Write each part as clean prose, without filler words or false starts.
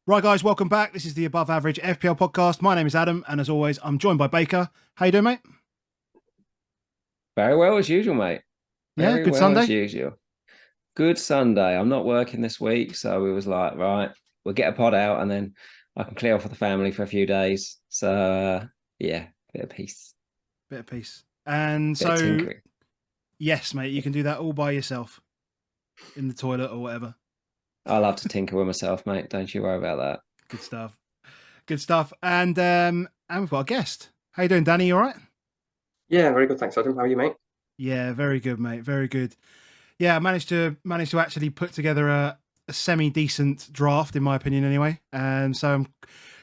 Right, guys, welcome back. This is the Above Average FPL podcast. My name is Adam, and as always, I'm joined by Baker. How you doing, mate? Very well as usual, mate. Yeah, Very good well as Sunday. usual. Good Sunday. I'm not working this week, so we was like, right, we'll get a pod out and then I can clear off with the family for a few days. So yeah, bit of peace, Bit of peace. And bit of so, tinkering. yes, mate, you can do that all by yourself in the toilet or whatever. I love to tinker with myself, mate. Don't you worry about that. Good stuff. Good stuff. And we've got a guest. How you doing, Danny? You all right? Yeah, very good. Thanks, Adam. How are you, mate? Yeah, very good, mate. Very good. Yeah, I managed to actually put together a semi decent draft, in my opinion, anyway. And so I'm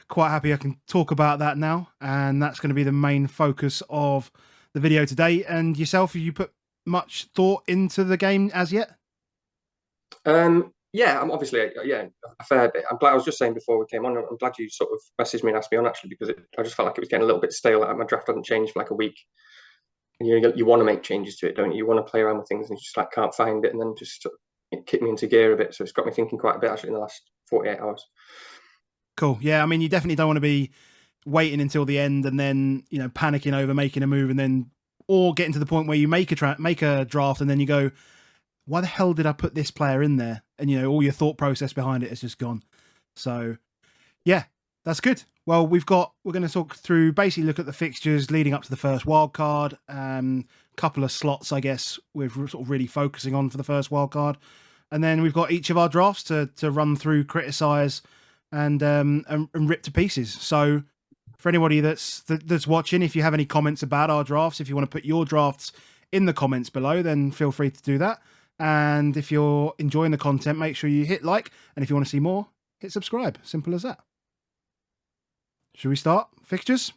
quite happy I can talk about that now. And that's going to be the main focus of the video today. And yourself, have you put much thought into the game as yet? Yeah, I'm obviously a fair bit. I'm glad. I was just saying before we came on. I'm glad you sort of messaged me and asked me on actually because I just felt like it was getting a little bit stale. Like my draft hadn't changed for like a week, and you want to make changes to it, don't you? You want to play around with things, and you just like can't find it, and then just sort of, it kicked me into gear a bit. So it's got me thinking quite a bit actually in the last 48 hours. Cool. Yeah, I mean, you definitely don't want to be waiting until the end and then panicking over making a move and then or getting to the point where you make a draft and then you go, why the hell did I put this player in there? And all your thought process behind it is just gone. So yeah, that's good. Well, we're going to talk through, basically look at the fixtures leading up to the first wild card. Couple of slots, I guess, we're sort of really focusing on for the first wild card. And then we've got each of our drafts to run through, criticize, and rip to pieces. So for anybody that's watching, if you have any comments about our drafts, if you want to put your drafts in the comments below, then feel free to do that. And if you're enjoying the content, make sure you hit like. And if you want to see more, hit subscribe. Simple as that. Should we start? Fixtures?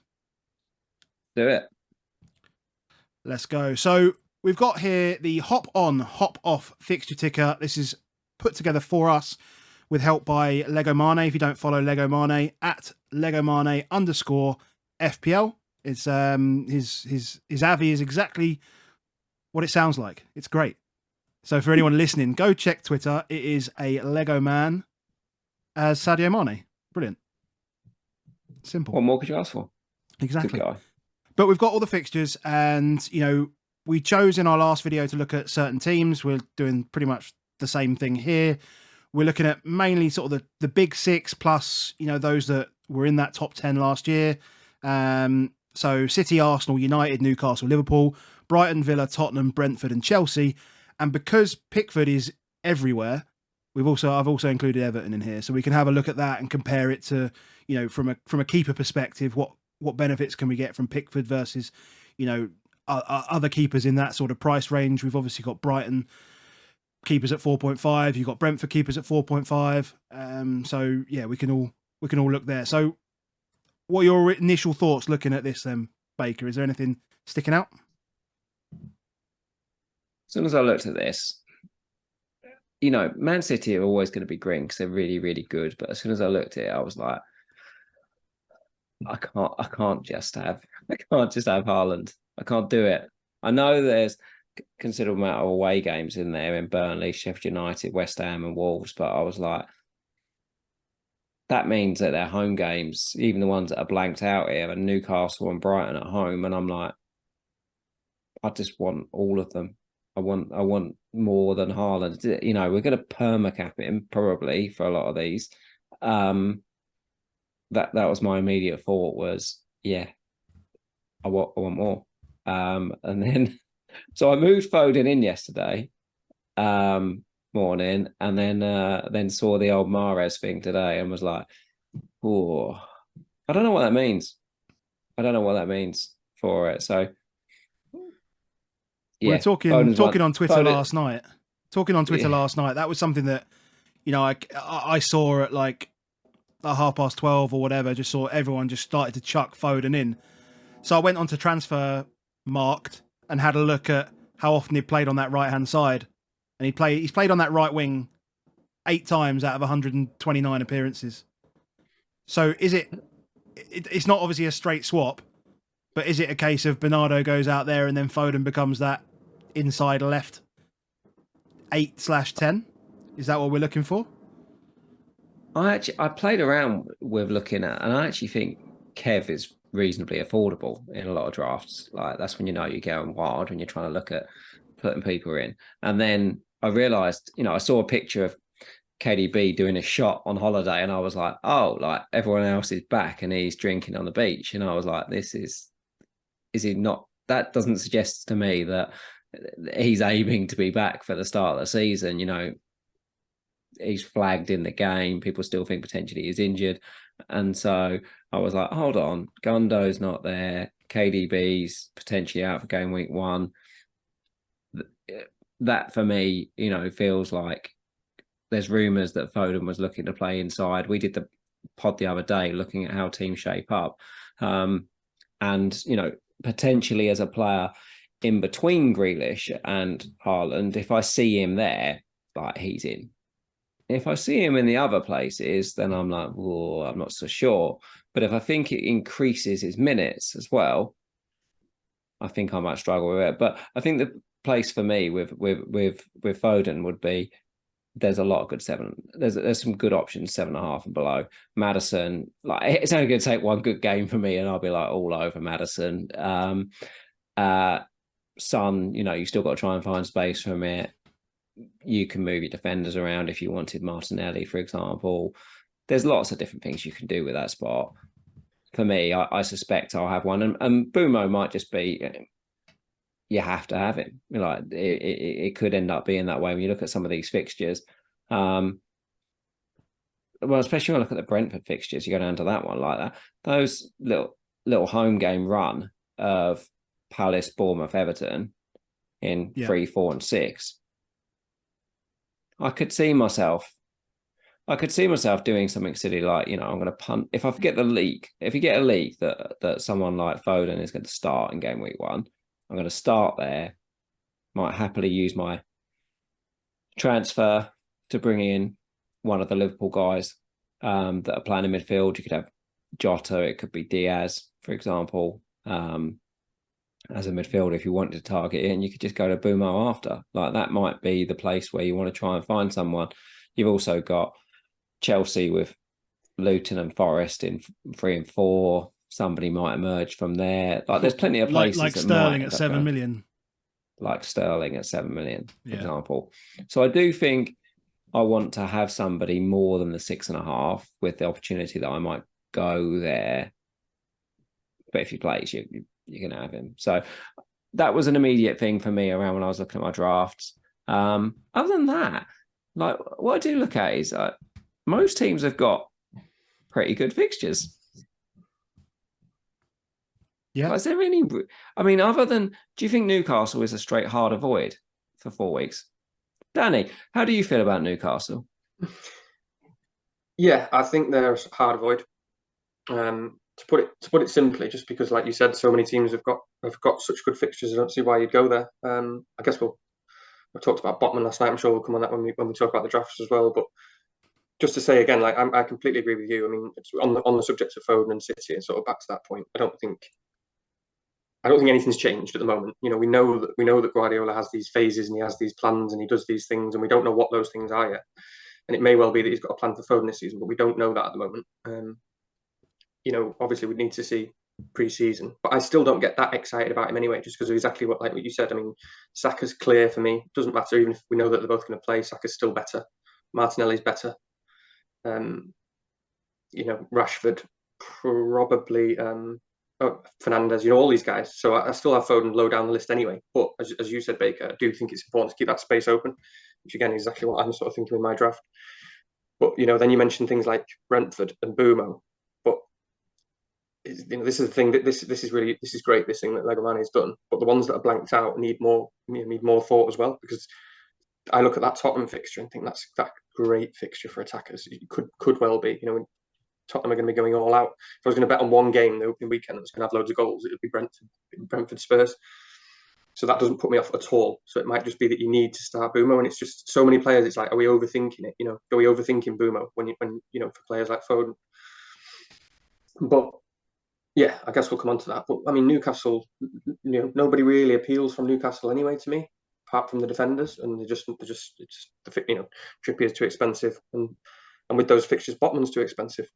Do it. Let's go. So we've got here the hop on, hop off fixture ticker. This is put together for us with help by Lego Mane. If you don't follow Lego Mane, at Lego Mane _ FPL. It's his Avi is exactly what it sounds like. It's great. So for anyone listening, go check Twitter. It is a Lego man as Sadio Mane. Brilliant. Simple. What more could you ask for? Exactly. Good guy. But we've got all the fixtures and, we chose in our last video to look at certain teams. We're doing pretty much the same thing here. We're looking at mainly sort of the big six plus, those that were in that top 10 last year. So City, Arsenal, United, Newcastle, Liverpool, Brighton, Villa, Tottenham, Brentford and Chelsea. And because Pickford is everywhere, I've also included Everton in here. So we can have a look at that and compare it to, from a keeper perspective, what benefits can we get from Pickford versus, other keepers in that sort of price range. We've obviously got Brighton keepers at 4.5. You've got Brentford keepers at 4.5. So yeah, we can all look there. So what are your initial thoughts looking at this then, Baker? Is there anything sticking out? As soon as I looked at this, Man City are always going to be green because they're really, really good. But as soon as I looked at it, I was like, I can't just have Haaland. I can't do it. I know there's considerable amount of away games in there in Burnley, Sheffield United, West Ham, and Wolves, but I was like, that means that their home games, even the ones that are blanked out here, are Newcastle and Brighton at home, and I'm like, I just want all of them. I want more than Haaland. We're going to permacap him probably for a lot of these. That was my immediate thought was, yeah, I want more. And then so I moved Foden in yesterday morning, and then saw the old Mahrez thing today and was like, oh, I don't know what that means. I don't know what that means for it. So We yeah, were talking on Twitter last night. That was something that, I saw at like at 12:30 or whatever. Just saw everyone just started to chuck Foden in. So I went on to Transfer Marked and had a look at how often he'd played on that right hand side, and he's played on that right wing 8 times out of 129 appearances. So it's not obviously a straight swap, but is it a case of Bernardo goes out there and then Foden becomes that inside left 8/10? Is that what we're looking for? I played around with looking at, and I actually think Kev is reasonably affordable in a lot of drafts. Like that's when you know you're going wild when you're trying to look at putting people in. And then I realized, I saw a picture of KDB doing a shot on holiday, and I was like, oh, like everyone else is back and he's drinking on the beach, and I was like, is he not? That doesn't suggest to me that he's aiming to be back for the start of the season. He's flagged in the game. People still think potentially he's injured. And so I was like, hold on, Gundo's not there. KDB's potentially out for game week 1. That for me, feels like there's rumours that Foden was looking to play inside. We did the pod the other day looking at how teams shape up. And, potentially as a player in between Grealish and Haaland, if I see him there, like he's in. If I see him in the other places, then I'm like, oh, I'm not so sure. But if I think it increases his minutes as well, I think I might struggle with it. But I think the place for me with Foden would be there's a lot of good 7. There's some good options 7.5 and below. Maddison, like it's only going to take one good game for me, and I'll be like all over Maddison. Son, you still got to try and find space from it. You can move your defenders around if you wanted Martinelli, for example. There's lots of different things you can do with that spot. For me, I suspect I'll have one, and Bumo might just be. You have to have him. Like it could end up being that way when you look at some of these fixtures. Well, especially when I look at the Brentford fixtures, you go down to that one like that. Those little home game run of Palace, Bournemouth, Everton in 3, 4, and 6. I could see myself doing something silly like, I'm going to punt. If I forget the league, if you get a league that someone like Foden is going to start in game week 1, I'm going to start there. Might happily use my transfer to bring in one of the Liverpool guys that are playing in midfield. You could have Jota, it could be Diaz, for example, as a midfielder if you wanted to target it, and you could just go to Bumo after. Like that might be the place where you want to try and find someone. You've also got Chelsea with Luton and Forest in 3 and 4. Somebody might emerge from there. Like there's plenty of places like Sterling at 7 million. Like Sterling at 7 million, for example. So I do think I want to have somebody more than the 6.5 with the opportunity that I might go there. But if he plays, you're going to have him. So that was an immediate thing for me around when I was looking at my drafts. Other than that, like what I do look at is most teams have got pretty good fixtures. Yeah. Is there any? I mean, other than, do you think Newcastle is a straight hard avoid for 4 weeks? Danny, how do you feel about Newcastle? Yeah, I think they're a hard avoid. To put it simply, just because, like you said, so many teams have got such good fixtures. I don't see why you'd go there. I guess we talked about Botman last night. I'm sure we'll come on that when we talk about the drafts as well. But just to say again, like I completely agree with you. I mean, it's on the subject of Foden and City, and sort of back to that point, I don't think anything's changed at the moment. We know that Guardiola has these phases and he has these plans and he does these things, and we don't know what those things are yet. And it may well be that he's got a plan for Foden this season, but we don't know that at the moment. Obviously we need to see pre-season, but I still don't get that excited about him anyway, just because of exactly what you said. I mean, Saka's clear for me. It doesn't matter, even if we know that they're both going to play. Saka's still better. Martinelli's better. Rashford probably. Fernandez, all these guys. So I still have Foden low down the list anyway. But as you said, Baker, I do think it's important to keep that space open, which again is exactly what I'm sort of thinking with my draft. But then you mentioned things like Brentford and Bumo. But this is the thing that this is great. This thing that Legomani has done. But the ones that are blanked out need more thought as well, because I look at that Tottenham fixture and think that's that great fixture for attackers. It could well be. Tottenham are going to be going all out. If I was going to bet on one game the opening weekend that's going to have loads of goals, it would be Brentford Spurs. So that doesn't put me off at all. So it might just be that you need to start Bumo, and it's just so many players. It's like, are we overthinking it? Are we overthinking Bumo when for players like Foden? But yeah, I guess we'll come on to that. But I mean, Newcastle, nobody really appeals from Newcastle anyway to me, apart from the defenders, and Trippier's too expensive, and And with those fixtures, Botman's too expensive.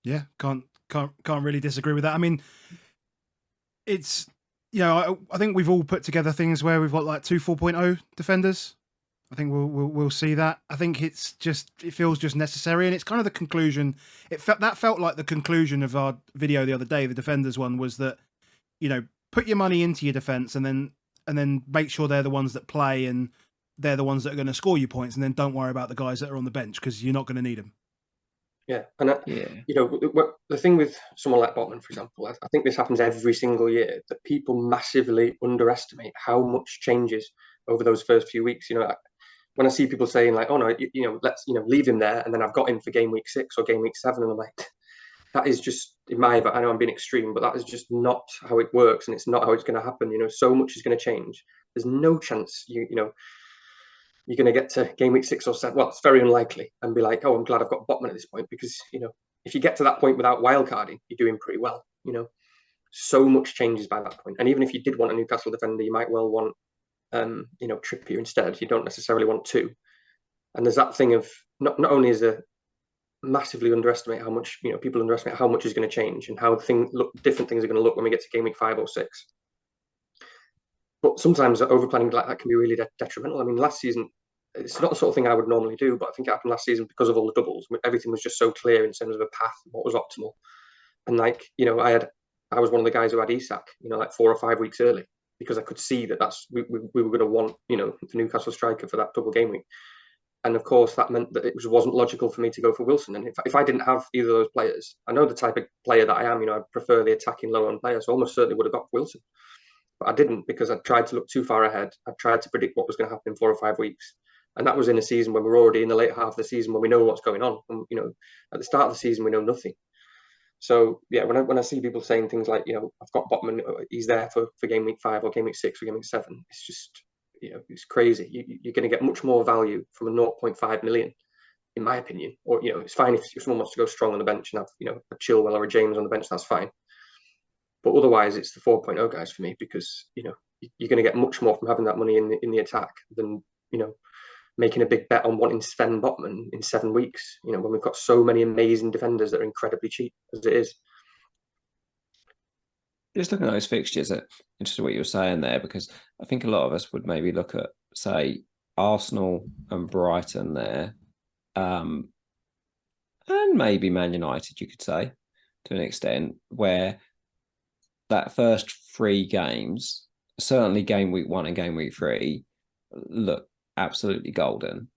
Yeah, can't really disagree with that. I mean, it's, you know, I think we've all put together things where we've got like 2 4.0 defenders. I think we'll see that. I think it feels just necessary, and it's kind of the conclusion. That felt like the conclusion of our video the other day. The defenders one was that, you know, put your money into your defense, and then make sure they're the ones that play, and they're the ones that are going to score you points, and then don't worry about the guys that are on the bench because you're not going to need them. Yeah, and you know, the thing with someone like Botman, for example, I think this happens every single year, that people massively underestimate how much changes over those first few weeks. You know, when I see people saying like, "Oh no, you know, let's leave him there," and then I've got him for game week 6 or game week 7, and I'm like, that is just, in my, I know I'm being extreme, but that is just not how it works, and it's not how it's going to happen. You know, so much is going to change. There's no chance you know you're going to get to game week 6 or 7. Well, it's very unlikely, and be like, oh, I'm glad I've got Botman at this point, because, you know, if you get to that point without wildcarding, you're doing pretty well. You know, so much changes by that point. And even if you did want a Newcastle defender, you might well want, you know, Trippier instead. You don't necessarily want 2. And there's that thing of not only is there massively underestimate how much, you know, people underestimate how much is going to change and how different things are going to look when we get to game week 5 or 6. But sometimes over planning like that can be really detrimental. I mean, last season, it's not the sort of thing I would normally do, but I think it happened last season because of all the doubles. Everything was just so clear in terms of a path, what was optimal. And like, you know, I was one of the guys who had Isak, you know, like 4 or 5 weeks early, because I could see that we were going to want, you know, the Newcastle striker for that double game week. And of course, that meant that it wasn't logical for me to go for Wilson. And if I didn't have either of those players, I know the type of player that I am, you know, I prefer the attacking low-on player, so I almost certainly would have got Wilson. But I didn't, because I tried to look too far ahead. I tried to predict what was going to happen in 4 or 5 weeks. And that was in a season when we're already in the late half of the season, when we know what's going on. And, you know, at the start of the season, we know nothing. So, yeah, when I see people saying things like, you know, I've got Botman, he's there for game week 5 or game week 6 or game week 7, it's just, you know, it's crazy. You're going to get much more value from a 0.5 million, in my opinion. Or, you know, it's fine if someone wants to go strong on the bench and have, you know, a Chilwell or a James on the bench, that's fine. But otherwise, it's the 4.0 guys for me, because, you know, you're going to get much more from having that money in the attack than, you know, making a big bet on wanting Sven Botman in 7 weeks, you know, when we've got so many amazing defenders that are incredibly cheap as it is. Just looking at those fixtures, interested what you were saying there, because I think a lot of us would maybe look at, say, Arsenal and Brighton there, and maybe Man United, you could say, to an extent, where that first 3 games, certainly game week 1 and game week 3, look absolutely golden,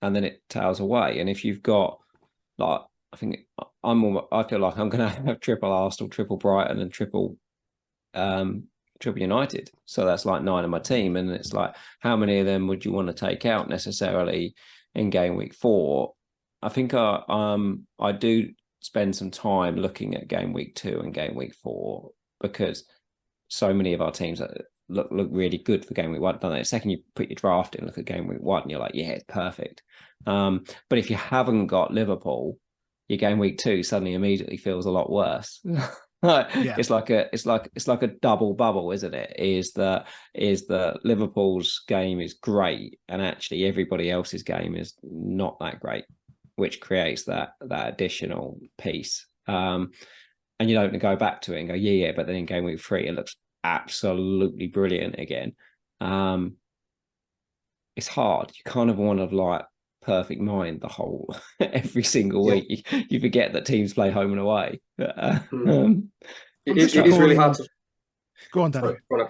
and then it tails away. And if you've got, like, I feel like I'm going to have triple Arsenal, triple Brighton, and triple United. So that's like 9 of my team, and it's like, how many of them would you want to take out necessarily in game week 4? I think I do spend some time looking at game week 2 and game week 4, because so many of our teams look really good for game week 1, don't they? The second you put your draft in, look at game week 1, and you're like, yeah, it's perfect. But if you haven't got Liverpool, your game week 2 suddenly immediately feels a lot worse. Yeah. It's like a double bubble, isn't it? Is that Liverpool's game is great, and actually everybody else's game is not that great, which creates that additional piece. And you don't go back to it and go, yeah, but then in game week 3, it looks absolutely brilliant again. It's hard. You kind of want to, like, perfect mind the whole every single week. You forget that teams play home and away. It is really hard to go on, Danny. Sorry, go on.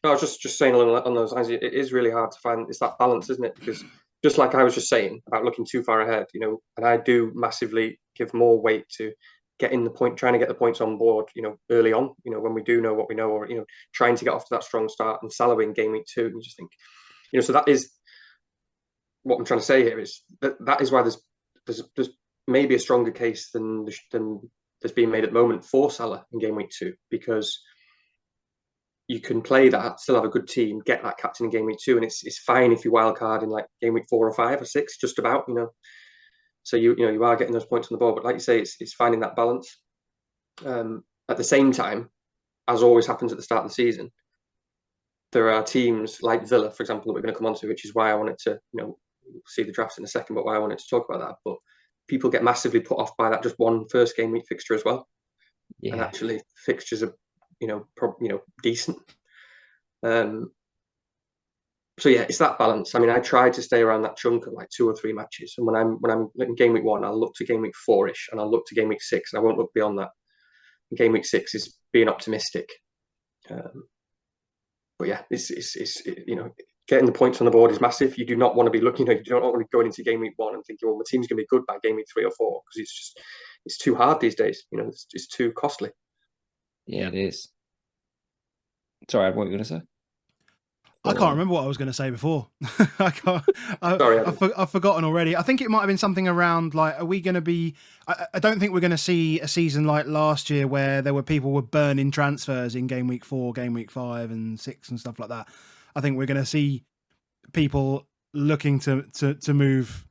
No, I was just saying on those lines, it is really hard to find. It's that balance, isn't it? Because just like I was just saying about looking too far ahead, you know, and I do massively give more weight to trying to get the points on board, you know, early on, you know, when we do know what we know, or, you know, trying to get off to that strong start. And Salah in game week 2, and you just think, you know, so that is what I'm trying to say here, is that is why there's maybe a stronger case than there's being made at the moment for Salah in game week 2, because you can play that, still have a good team, get that captain in game week 2, and it's fine if you wild card in like game week 4 or 5 or 6, just about, you know. So you are getting those points on the board, but like you say, it's finding that balance. At the same time, as always happens at the start of the season, there are teams like Villa, for example, that we're going to come on to, which is why I wanted to, you know, we'll see the drafts in a second, but why I wanted to talk about that. But people get massively put off by that just one first game week fixture as well. Yeah. And actually, fixtures are decent. So yeah, it's that balance. I mean, I try to stay around that chunk of like 2 or 3 matches, and when I'm in game week 1, I'll look to game week 4-ish, and I'll look to game week 6, and I won't look beyond that. Game week 6 is being optimistic. But yeah, it's getting the points on the board is massive. You do not want to be looking. You don't want to be going into game week 1 and thinking, well, my team's going to be good by game week 3 or 4, because it's too hard these days. It's too costly. Yeah, it is. Sorry, what were you going to say? I can't remember what I was going to say before. I can't. Sorry, I've forgotten already. I think it might have been something around like, are we going to be? I don't think we're going to see a season like last year where there were people were burning transfers in game week 4, game week 5, and 6 and stuff like that. I think we're going to see people looking to move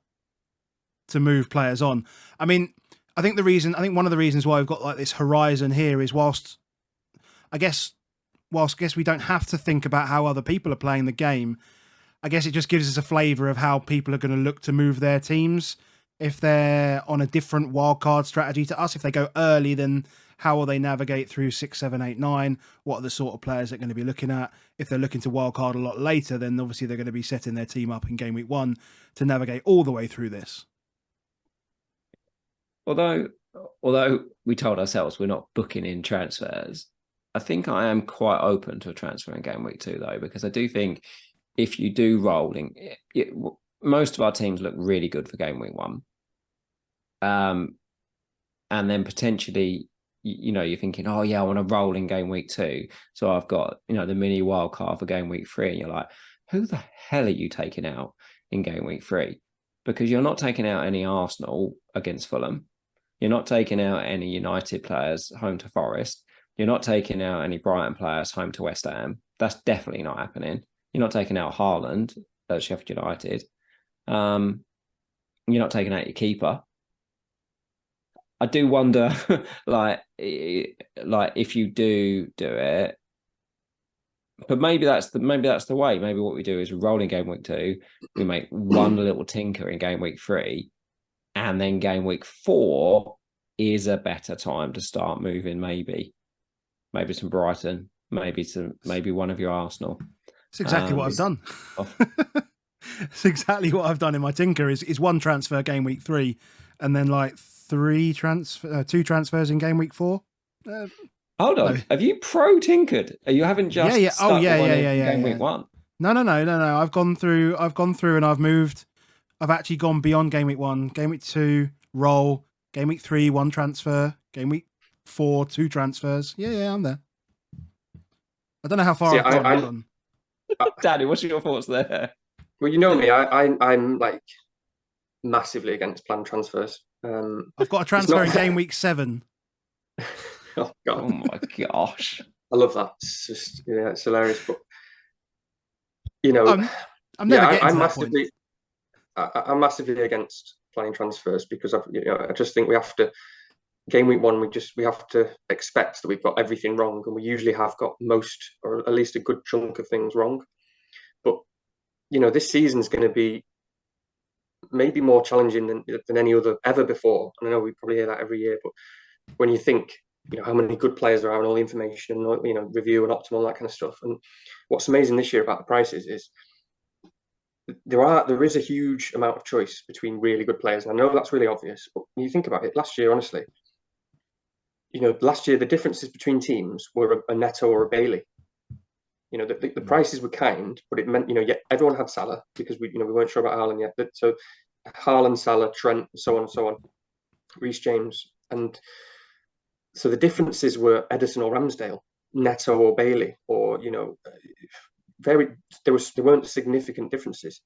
players on. I mean, I think one of the reasons why we've got like this horizon here is whilst I guess we don't have to think about how other people are playing the game, I guess it just gives us a flavour of how people are going to look to move their teams. If they're on a different wildcard strategy to us, if they go early, then how will they navigate through 6, 7, 8, 9? What are the sort of players they're going to be looking at? If they're looking to wildcard a lot later, then obviously they're going to be setting their team up in game week 1 to navigate all the way through this. Although we told ourselves we're not booking in transfers, I think I am quite open to a transfer in game week 2, though, because I do think if you do rolling, most of our teams look really good for game week 1. And then potentially, you're thinking, oh yeah, I want to roll in game week 2. So I've got, the mini wild card for game week 3. And you're like, who the hell are you taking out in game week 3? Because you're not taking out any Arsenal against Fulham. You're not taking out any United players home to Forest. You're not taking out any Brighton players home to West Ham. That's definitely not happening. You're not taking out Haaland at Sheffield United. You're not taking out your keeper. I do wonder, like if you do it, but maybe that's the way. Maybe what we do is we roll in game week 2, we make one little tinker in game week 3, and then game week 4 is a better time to start moving. Maybe some Brighton, maybe one of your Arsenal. It's exactly what I've done. It's exactly what I've done in my tinker. Is one transfer game week 3, and then like 2 transfers in game week 4. Hold on, no. Have you pro tinkered? You haven't just game week 1. No. I've gone through and I've moved. I've actually gone beyond game week 1, game week 2, roll, game week 3, 1 transfer, game week 4, 2 transfers. Yeah, I'm there. I don't know how far I've gone. Danny, what's your thoughts there? Well, you know me, I'm like massively against planned transfers. I've got a transfer in game week 7. Oh God! Oh my gosh! I love that. It's just it's hilarious. But I'm never getting to that point. I'm massively against planning transfers because I just think we have to. Game week 1, we have to expect that we've got everything wrong, and we usually have got most, or at least a good chunk of things wrong. But this season's going to be maybe more challenging than any other ever before. And I know we probably hear that every year, but when you think how many good players there are and all the information and review and optimal, that kind of stuff. And what's amazing this year about the prices is there is a huge amount of choice between really good players. And I know that's really obvious, but when you think about it, last year, honestly, the differences between teams were a Neto or a Bailey. The prices were kind, but it meant everyone had Salah because we weren't sure about Haaland yet. So Haaland, Salah, Trent, so on and so on, Reece James, and so the differences were Ederson or Ramsdale, Neto or Bailey, or there weren't significant differences.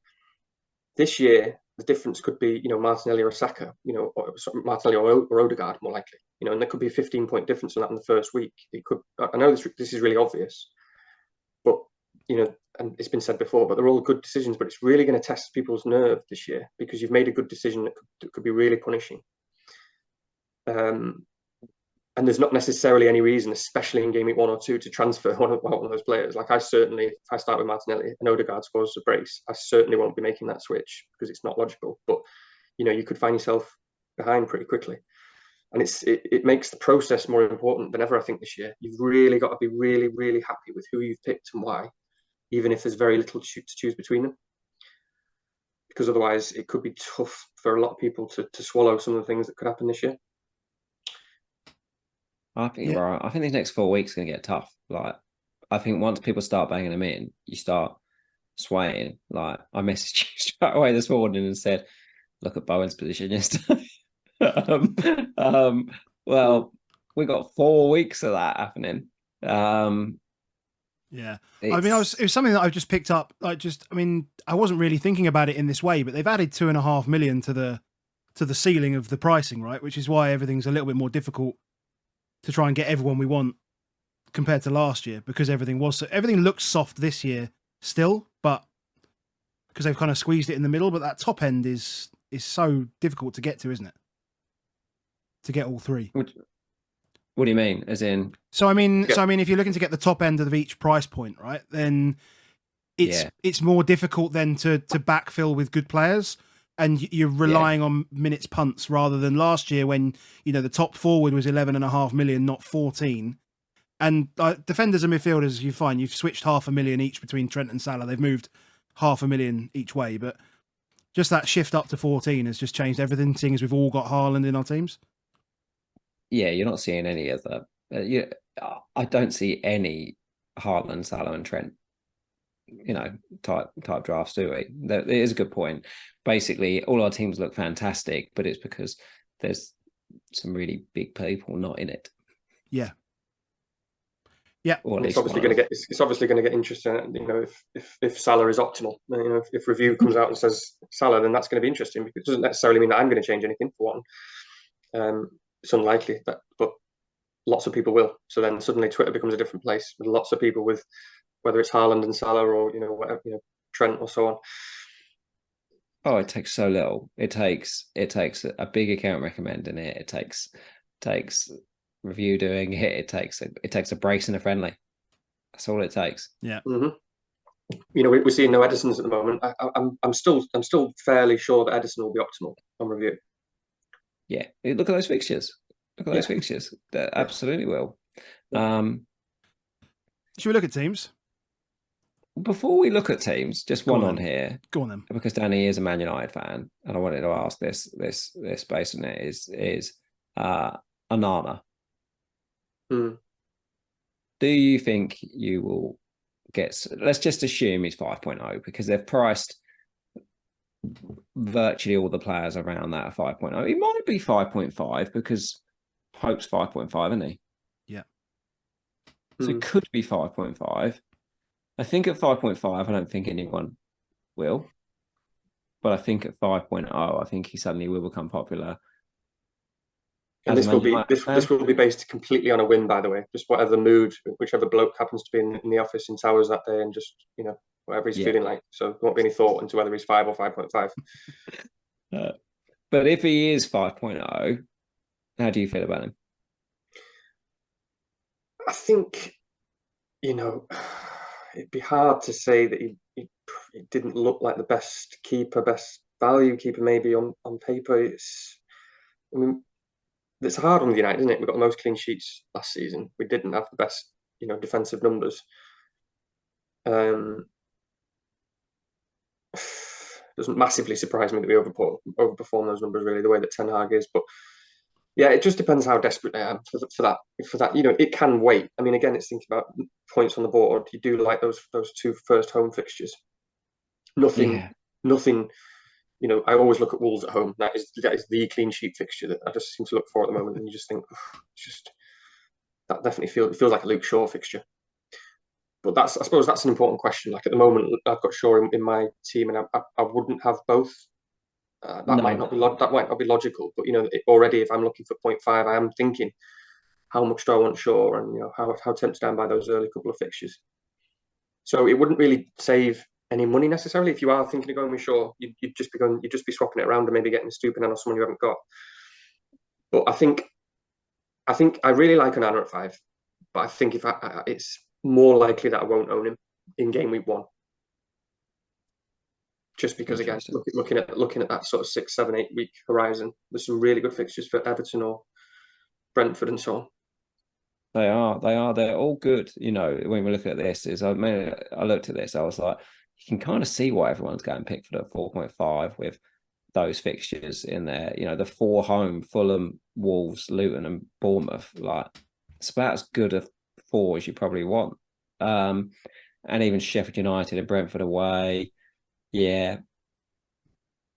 This year, the difference could be Martinelli or Saka, or Martinelli or Odegaard more likely, and there could be a 15-point difference on that in the first week. It could. I know this is really obvious, but and it's been said before, but they're all good decisions. But it's really going to test people's nerve this year because you've made a good decision that could be really punishing. And there's not necessarily any reason, especially in game week 1 or 2, to transfer one of those players. Like, I certainly, if I start with Martinelli and Odegaard scores a brace, I certainly won't be making that switch because it's not logical. But, you could find yourself behind pretty quickly. And it makes the process more important than ever, I think, this year. You've really got to be really, really happy with who you've picked and why, even if there's very little to choose between them. Because otherwise it could be tough for a lot of people to swallow some of the things that could happen this year. I think you're right. I think these next 4 weeks are going to get tough. Like, I think once people start banging them in, you start swaying. Like, I messaged you straight away this morning and said, look at Bowen's position yesterday. Well, we got 4 weeks of that happening. Yeah. I mean, it was something that I've just picked up. I wasn't really thinking about it in this way, but they've added 2.5 million to the ceiling of the pricing, right? Which is why everything's a little bit more difficult to try and get everyone we want compared to last year, because everything looks soft this year still, but because they've kind of squeezed it in the middle. But that top end is so difficult to get to, isn't it? To get all three. What do you mean? As in? So I mean, if you're looking to get the top end of each price point, right, then it's more difficult then to backfill with good players, and you're relying on minutes punts rather than last year when the top forward was 11.5 million, not 14. And defenders and midfielders, you've switched 500,000 each between Trent and Salah. They've moved 500,000 each way, but just that shift up to 14 has just changed everything. Seeing as we've all got Haaland in our teams. Yeah, you're not seeing any of that. I don't see any Haaland, Salah, and Trent, type drafts, do we? That is a good point. Basically, all our teams look fantastic, but it's because there's some really big people not in it. Yeah. Or it's obviously going to get interesting. If Salah is optimal, if review comes out and says Salah, then that's going to be interesting, because it doesn't necessarily mean that I'm going to change anything for one. It's unlikely, but lots of people will. So then suddenly Twitter becomes a different place with lots of people with, whether it's Haaland and Salah or whatever, Trent or so on. Oh, it takes so little. It takes a big account recommending it. It takes review doing it. It takes a brace and a friendly. That's all it takes. Yeah. Mm-hmm. We're seeing no Edisons at the moment. I'm still fairly sure that Edison will be optimal on review. Yeah, look at those fixtures. Those fixtures. They absolutely will. Should we look at teams? Before we look at teams, just one on here. Go on then. Because Danny is a Man United fan, and I wanted to ask this based on it is Onana. Mm. Do you think you will get? Let's just assume he's 5.0, because they've priced virtually all the players around that at 5.0. He might be 5.5 because Hope's 5.5, isn't he? Yeah. So it could be 5.5. I think at 5.5, I don't think anyone will. But I think at 5.0, I think he suddenly will become popular. And this will be based completely on a win, by the way. Just whatever the mood, whichever bloke happens to be in the office in Towers that day, and just whatever he's feeling like. So there won't be any thought into whether he's 5 or 5.5. But if he is 5.0, how do you feel about him? I think, it'd be hard to say that he didn't look like the best value keeper maybe on paper. It's hard on the United, isn't it? We got the most clean sheets last season. We didn't have the best, defensive numbers. Doesn't massively surprise me that we overperform those numbers, really, the way that Ten Hag is. But yeah, it just depends how desperate I am for that. It can wait. I mean, again, it's thinking about points on the board. You do like those 2 first home fixtures. Nothing. I always look at Wolves at home. That is the clean sheet fixture that I just seem to look for at the moment. And you just think, that definitely feels like a Luke Shaw fixture. But I suppose that's an important question. Like, at the moment, I've got Shaw in my team, and I wouldn't have both. That might not be logical, but already if I'm looking for 0.5, I am thinking, how much do I want Shaw, and how tempted I am by those early couple of fixtures. So it wouldn't really save any money necessarily. If you are thinking of going with Shaw, you'd just be swapping it around and maybe getting Stupin or someone you haven't got. But I think I think I really like Onana at 5, but I think if it's more likely that I won't own him in game week 1. Just because, again, looking at that sort of 6, 7, 8 week horizon, there's some really good fixtures for Everton or Brentford and so on. They are. They're all good. When we look at this, I looked at this, I was like, you can kind of see why everyone's going Pickford at 4.5 with those fixtures in there. The 4 home, Fulham, Wolves, Luton, and Bournemouth. Like, it's about as good a 4 as you probably want. And even Sheffield United and Brentford away. Yeah.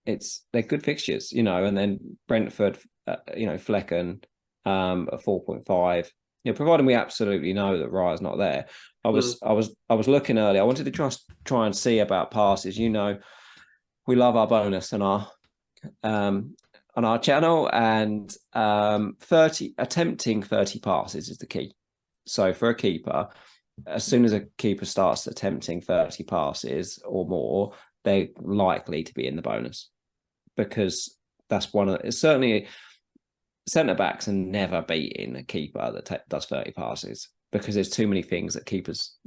They're good fixtures, and then Brentford, Flecken at 4.5. Providing we absolutely know that Raya's not there. I was looking earlier. I wanted to try and see about passes. We love our bonus on our channel, and attempting 30 passes is the key. So for a keeper, as soon as a keeper starts attempting 30 passes or more, they're likely to be in the bonus, because that's certainly centre backs are never beating a keeper that does 30 passes, because there's too many things that keepers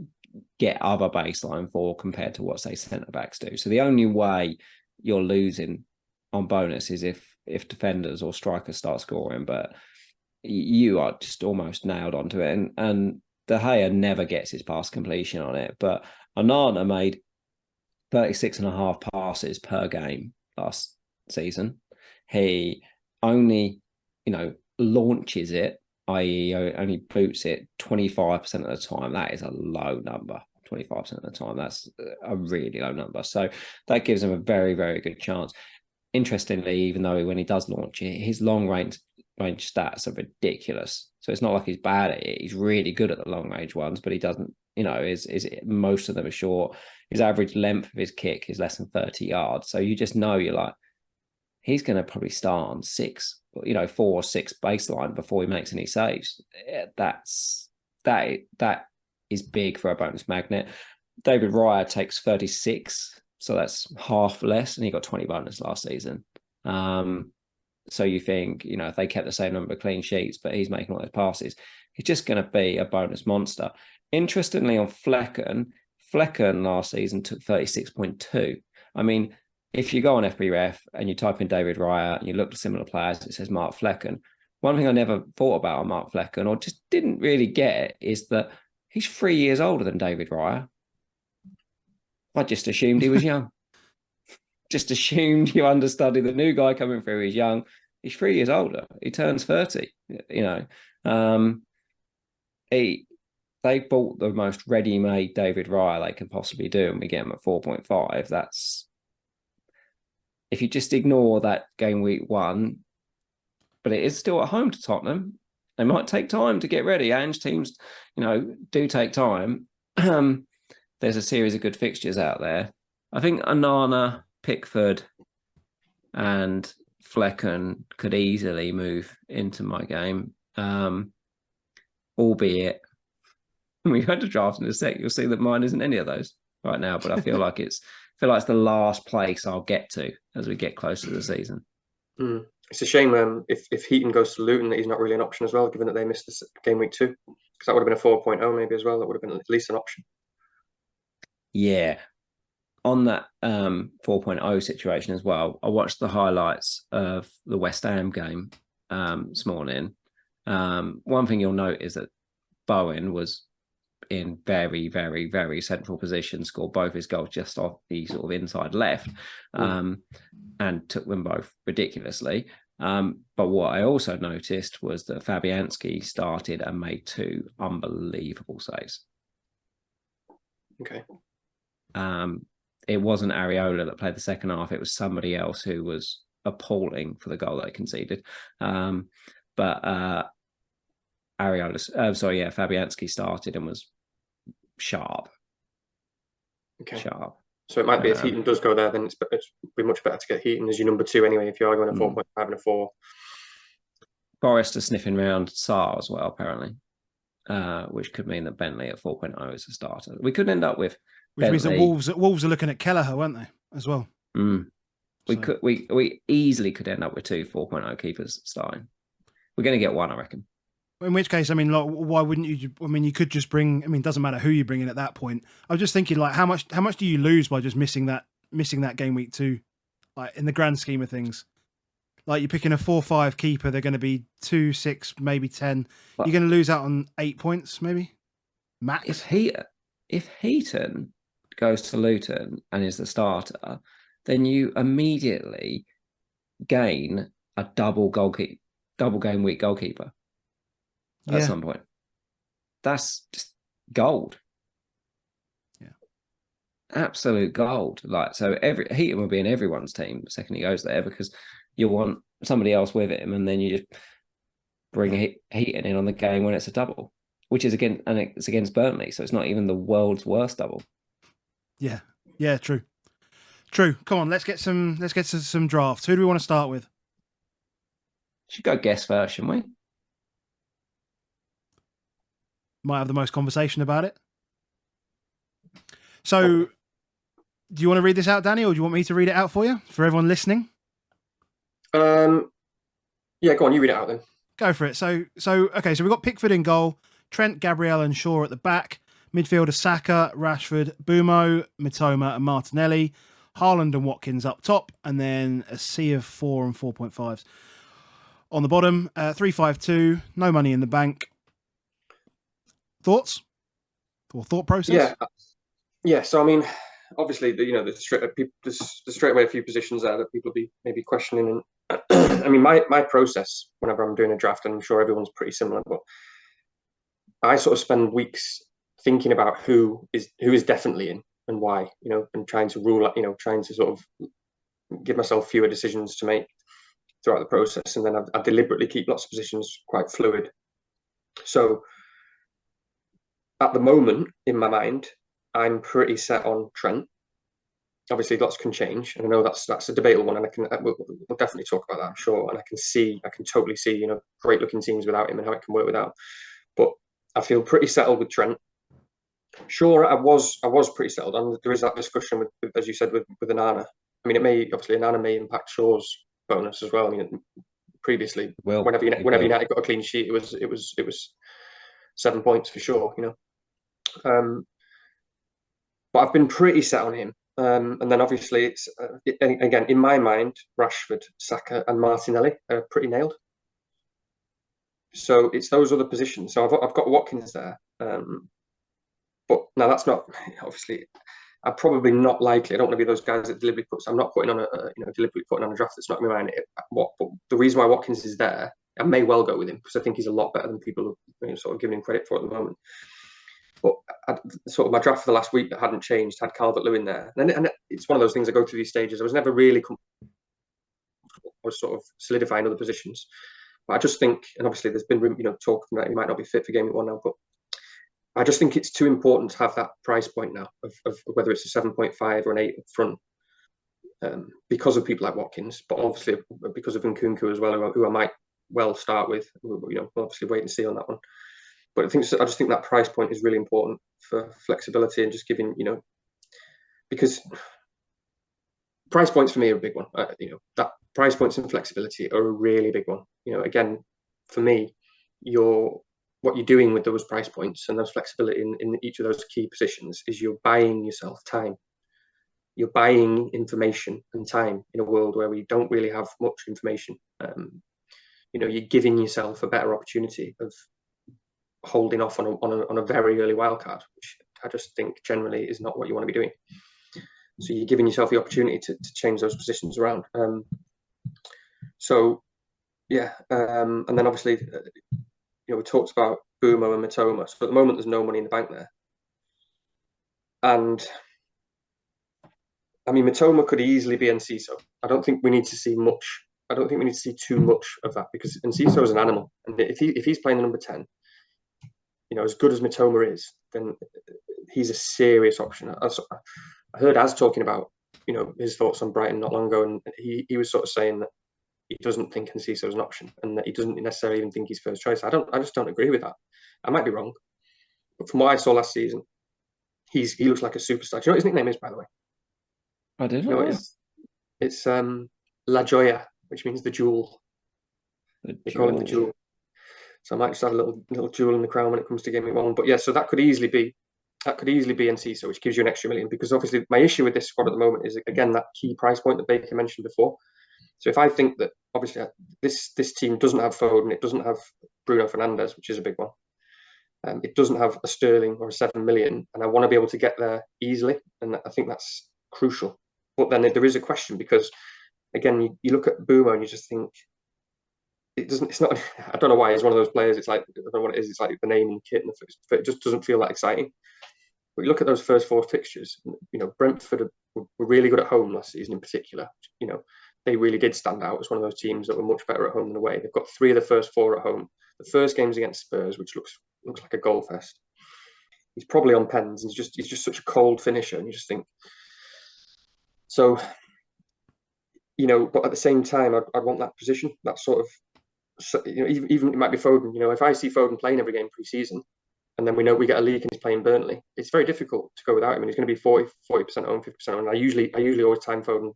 get other baseline for compared to what, say, centre backs do. So the only way you're losing on bonus is if defenders or strikers start scoring, but you are just almost nailed onto it. And De Gea never gets his pass completion on it, but Onana made 36.5 passes per game last season. He only launches it, i.e. only boots it 25% of the time. That is a low number. 25% of the time, that's a really low number. So that gives him a very, very good chance. Interestingly, even though when he does launch it, his long range stats are ridiculous. So it's not like he's bad at it. He's really good at the long range ones, but he doesn't, is most of them are short. His average length of his kick is less than 30 yards. So you just know, you're like, he's going to probably start on 4 or 6 baseline before he makes any saves. That is big for a bonus magnet. David Raya takes 36, so that's half less, and he got 20 bonus last season. So you think, if they kept the same number of clean sheets, but he's making all those passes, he's just going to be a bonus monster. Interestingly, on Flecken last season took 36.2. I mean, if you go on FBref and you type in David Raya and you look at similar players, it says Mark Flecken. One thing I never thought about on Mark Flecken, or just didn't really get, is that he's 3 years older than David Raya. I just assumed he was young. Just assumed you understudy the new guy coming through is young. He's 3 years older. He turns 30. They bought the most ready-made David Raya they could possibly do, and we get him at 4.5. That's, if you just ignore that game week 1, but it is still at home to Tottenham. They might take time to get ready. Ange teams, do take time. There's a series of good fixtures out there. I think Onana, Pickford, and Flecken could easily move into my game. Albeit, when we go to draft in a sec, you'll see that mine isn't any of those right now. But I feel like it's the last place I'll get to as we get closer to the season. It's a shame if Heaton goes to Luton that he's not really an option as well, given that they missed the game week 2, because that would have been a 4.0 maybe as well. That would have been at least an option. Yeah. On that 4.0 situation as well, I watched the highlights of the West Ham game this morning. One thing you'll note is that Bowen was in very, very, very central position, scored both his goals just off the sort of inside left, and took them both ridiculously. But what I also noticed was that Fabianski started and made 2 unbelievable saves. Okay. It wasn't Areola that played the second half. It was somebody else who was appalling for the goal that they conceded. But Fabianski started and was sharp. Okay. Sharp. So it might be, if Heaton does go there, then it's be much better to get Heaton as your number 2 anyway, if you are going a 4.5 and a 4. Forrest are sniffing around Sarr as well, apparently, which could mean that Bentley at 4.0 is a starter. We could end up with which Bentley. means that Wolves are looking at Kelleher, weren't they, as well? We easily could end up with 2 4.0 keepers starting. We're going to get one, I reckon. In which case, I mean, like, why wouldn't you? I mean, you could just bring. I mean, it doesn't matter who you bring in at that point. I was just thinking, like, how much do you lose by just missing that game week 2, like in the grand scheme of things? Like, you're picking a 4-5 keeper, they're going to be 2, 6, maybe 10. But You're going to lose out on 8 points, maybe max. if Heaton goes to Luton and is the starter, then you immediately gain a double game week goalkeeper at some point. That's just gold. Yeah, absolute gold. Like, so Heaton will be in everyone's team the second he goes there, because you want somebody else with him, and then you just bring Heaton in on the game when it's a double, which is it's against Burnley, so it's not even the world's worst double. Yeah, true. Come on, let's get to some drafts. Who do we want to start with? Should go guess first, shouldn't we? Might have the most conversation about it. So, do you want to read this out, Danny, or do you want me to read it out for you, for everyone listening? Yeah, go on, you read it out then. Go for it. So okay, so we've got Pickford in goal, Trent, Gabriel and Shaw at the back, midfielder Saka, Rashford, Bumo, Mitoma and Martinelli, Haaland and Watkins up top, and then a sea of 4 and 4.5s. On the bottom, 3-5-2, no money in the bank. Thoughts? Or thought process? Yeah. So I mean, obviously, there's straight away a few positions there that people will be maybe questioning. And I mean, my process whenever I'm doing a draft, and I'm sure everyone's pretty similar, but I sort of spend weeks thinking about who is definitely in and why, and trying to rule out, trying to sort of give myself fewer decisions to make throughout the process, and then I deliberately keep lots of positions quite fluid. So at the moment, in my mind, I'm pretty set on Trent. Obviously, lots can change, and I know that's a debatable one, and we'll definitely talk about that, I'm sure. And I can totally see, great looking teams without him and how it can work without. But I feel pretty settled with Trent. Sure, I was pretty settled, and there is that discussion with as you said, with Onana. I mean, Onana may impact Shaw's bonus as well. I mean, previously, whenever United got a clean sheet, it was 7 points for sure, but I've been pretty set on him. And then obviously it's again in my mind, Rashford, Saka, and Martinelli are pretty nailed. So it's those other positions. So I've got Watkins there, but now that's not obviously. I'm probably not likely. I don't want to be those guys that deliberately puts. I'm not putting on deliberately putting on a draft that's not in my mind. But the reason why Watkins is there, I may well go with him because I think he's a lot better than people are sort of giving him credit for at the moment. But sort of my draft for the last week that hadn't changed had Calvert-Lewin there, and it's one of those things. I go through these stages. I was never really I was sort of solidifying other positions, but I just think, and obviously there's been talk that he might not be fit for game week 1 now, but I just think it's too important to have that price point now of whether it's a 7.5 or an 8 up front, because of people like Watkins, but obviously because of Nkunku as well, who I might well start with. We'll obviously wait and see on that one. But I just think that price point is really important for flexibility and just giving, because price points for me are a big one. That price points and flexibility are a really big one. Again, for me, what you're doing with those price points and those flexibility in each of those key positions is you're buying yourself time. You're buying information and time in a world where we don't really have much information. You're giving yourself a better opportunity of holding off on a very early wildcard, which I just think generally is not what you want to be doing. So you're giving yourself the opportunity to change those positions around. And then obviously, we talked about Bumo and Mitoma. So at the moment, there's no money in the bank there. And I mean, Mitoma could easily be Enciso. I don't think we need to see much. I don't think we need to see too much of that, because Enciso is an animal, and if he's playing the number 10, as good as Mitoma is, then he's a serious option. I heard Az talking about, his thoughts on Brighton not long ago, and he was sort of saying that he doesn't think Enciso is an option, and that he doesn't necessarily even think he's first choice. I just don't agree with that. I might be wrong, but from what I saw last season, he looks like a superstar. Do you know what his nickname is, by the way? I didn't know. It's La Joya, which means the jewel. They call him the jewel. So I might just have a little jewel in the crown when it comes to game week 1. But yeah, so that could easily be Enciso, which gives you an extra million. Because obviously my issue with this squad at the moment is, again, that key price point that Baker mentioned before. So if I think that obviously this team doesn't have Foden, it doesn't have Bruno Fernandes, which is a big one. It doesn't have a Sterling or a 7 million, and I want to be able to get there easily, and I think that's crucial. But then there is a question, because again, you look at Boomo and you just think it's not. I don't know why he's one of those players. It's like, I don't know what it is. It's like the name and kit, and it just doesn't feel that exciting. But you look at those first 4 fixtures. Brentford were really good at home last season, in particular. They really did stand out as one of those teams that were much better at home than away. They've got 3 of the first 4 at home. The first game's against Spurs, which looks like a goal fest. He's probably on pens, and he's just such a cold finisher, and you just think. So, but at the same time, I'd want that position, that sort of, even it might be Foden. If I see Foden playing every game pre-season, and then we know we get a leak and he's playing Burnley, it's very difficult to go without him, and he's going to be 40% owned, 50% owned. I usually always time Foden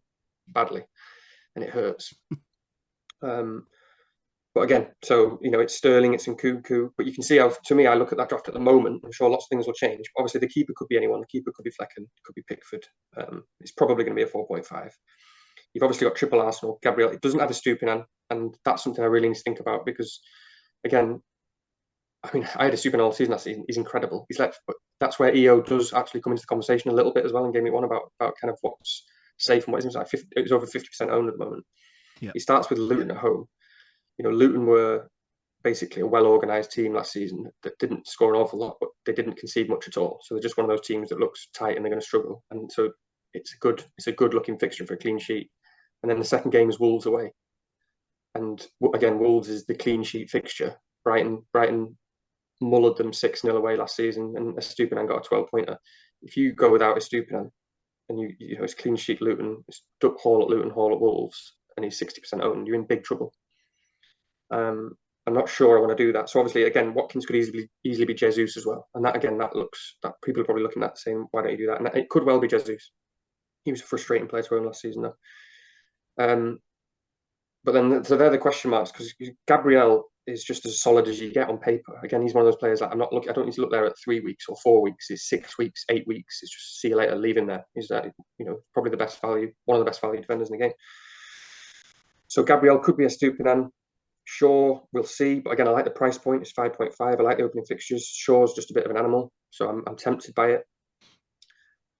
badly, and it hurts. But again, so it's Sterling, it's Nkunku, but you can see how, to me, I look at that draft at the moment. I'm sure lots of things will change. Obviously, the keeper could be anyone. The keeper could be Flecken, could be Pickford. It's probably going to be a 4.5. You've obviously got triple Arsenal. Gabriel, it doesn't have a Stupinan, and that's something I really need to think about, because, again, I mean, I had a Stupinan all season last season. He's incredible. But that's where EO does actually come into the conversation a little bit as well in game week 1 about kind of what's safe and what isn't. It was over 50% owned at the moment. Yeah. He starts with Luton at home. Luton were basically a well-organised team last season that didn't score an awful lot, but they didn't concede much at all. So they're just one of those teams that looks tight and they're going to struggle. And so it's a good-looking fixture for a clean sheet. And then the second game is Wolves away. And again, Wolves is the clean sheet fixture. Brighton mullered them 6-0 away last season, and Estupinan got a 12-pointer. If you go without Estupinan, and it's clean sheet Luton, it's Hall at Luton, Hall at Wolves, and he's 60% owned, you're in big trouble. I'm not sure I want to do that. So obviously, again, Watkins could easily be Jesus as well. And that people are probably looking at saying, why don't you do that? And it could well be Jesus. He was a frustrating player to own last season, though. But then, so they're the question marks, because Gabriel is just as solid as you get on paper. Again, he's one of those players that I don't need to look there at 3 weeks or 4 weeks. It's 6 weeks, 8 weeks. It's just see you later, leave him there. He's probably the best value, one of the best value defenders in the game. So Gabriel could be a Stupinan. Shaw, we'll see. But again, I like the price point. It's 5.5. I like the opening fixtures. Shaw's just a bit of an animal, so I'm tempted by it.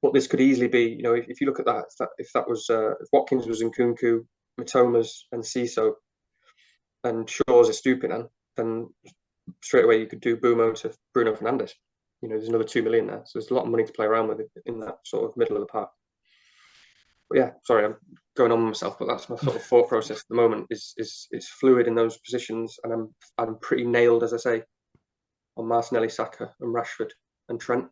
But this could easily be, if you look at that, if Watkins was Nkunku, Mitoma's and Ciso, and Shaw's a Stupinan, then straight away you could do Boomo to Bruno Fernandes. There's another 2 million there, so there's a lot of money to play around with in that sort of middle of the park. But yeah, sorry, I'm going on with myself, but that's my sort of thought process at the moment. Is fluid in those positions, and I'm pretty nailed, as I say, on Martinelli, Saka, and Rashford and Trent.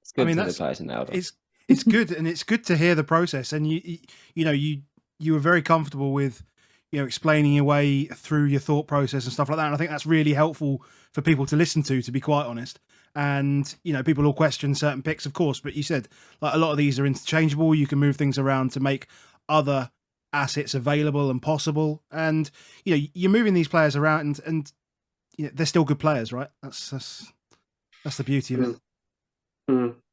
It's good to the players nailed on. It's good, and it's good to hear the process. And you were very comfortable with explaining your way through your thought process and stuff like that. And I think that's really helpful for people to listen to be quite honest. And people will question certain picks, of course, but you said like a lot of these are interchangeable. You can move things around to make other assets available and possible. And you're moving these players around, and they're still good players, right? That's the beauty of it.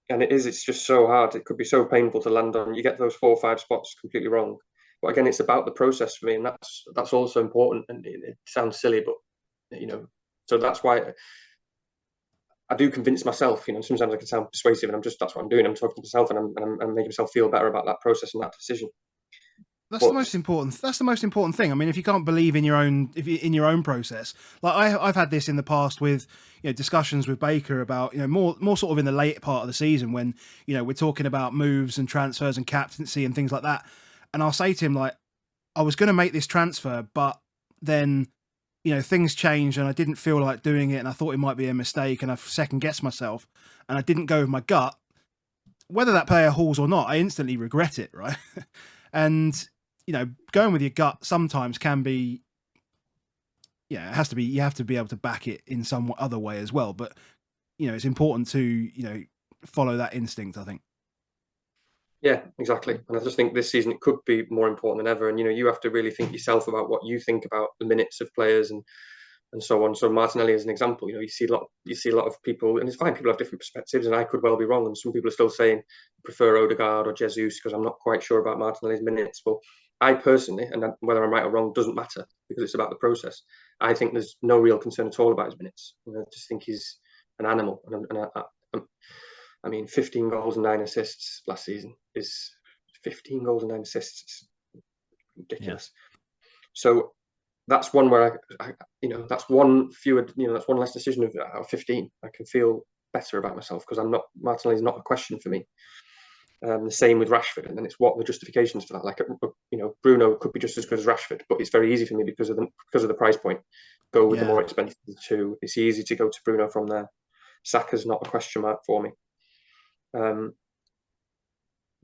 And it's just so hard. It could be so painful to land on. You get those 4 or 5 spots completely wrong. But again, it's about the process for me, and that's also important. And it sounds silly, but so that's why I do convince myself. Sometimes I can sound persuasive, and that's what I'm doing. I'm talking to myself, and I'm making myself feel better about that process and that decision. That's the most important thing. I mean, if you can't believe in your own process, like I've had this in the past with discussions with Baker about more sort of in the late part of the season when we're talking about moves and transfers and captaincy and things like that, and I'll say to him like, I was going to make this transfer, but then things changed and I didn't feel like doing it, and I thought it might be a mistake, and I've second guessed myself, and I didn't go with my gut. Whether that player hauls or not, I instantly regret it, right? And going with your gut sometimes can be, it has to be, you have to be able to back it in some other way as well. But, it's important to, follow that instinct, I think. Yeah, exactly. And I just think this season it could be more important than ever. And you have to really think yourself about what you think about the minutes of players and so on. So Martinelli is an example. You see a lot of people, and it's fine. People have different perspectives, and I could well be wrong. And some people are still saying prefer Odegaard or Jesus because I'm not quite sure about Martinelli's minutes. Well, I personally, and whether I'm right or wrong doesn't matter because it's about the process. I think there's no real concern at all about his minutes. I just think he's an animal, I mean, 15 goals and 9 assists last season is 15 goals and 9 assists. It's ridiculous. Yeah. So that's one where that's one fewer, that's one less decision of 15. I can feel better about myself because Martinelli's not a question for me. The same with Rashford, and then it's what the justifications for that. Like, Bruno could be just as good as Rashford, but it's very easy for me because of the price point. Go with the more expensive two. It's easy to go to Bruno from there. Saka's not a question mark for me.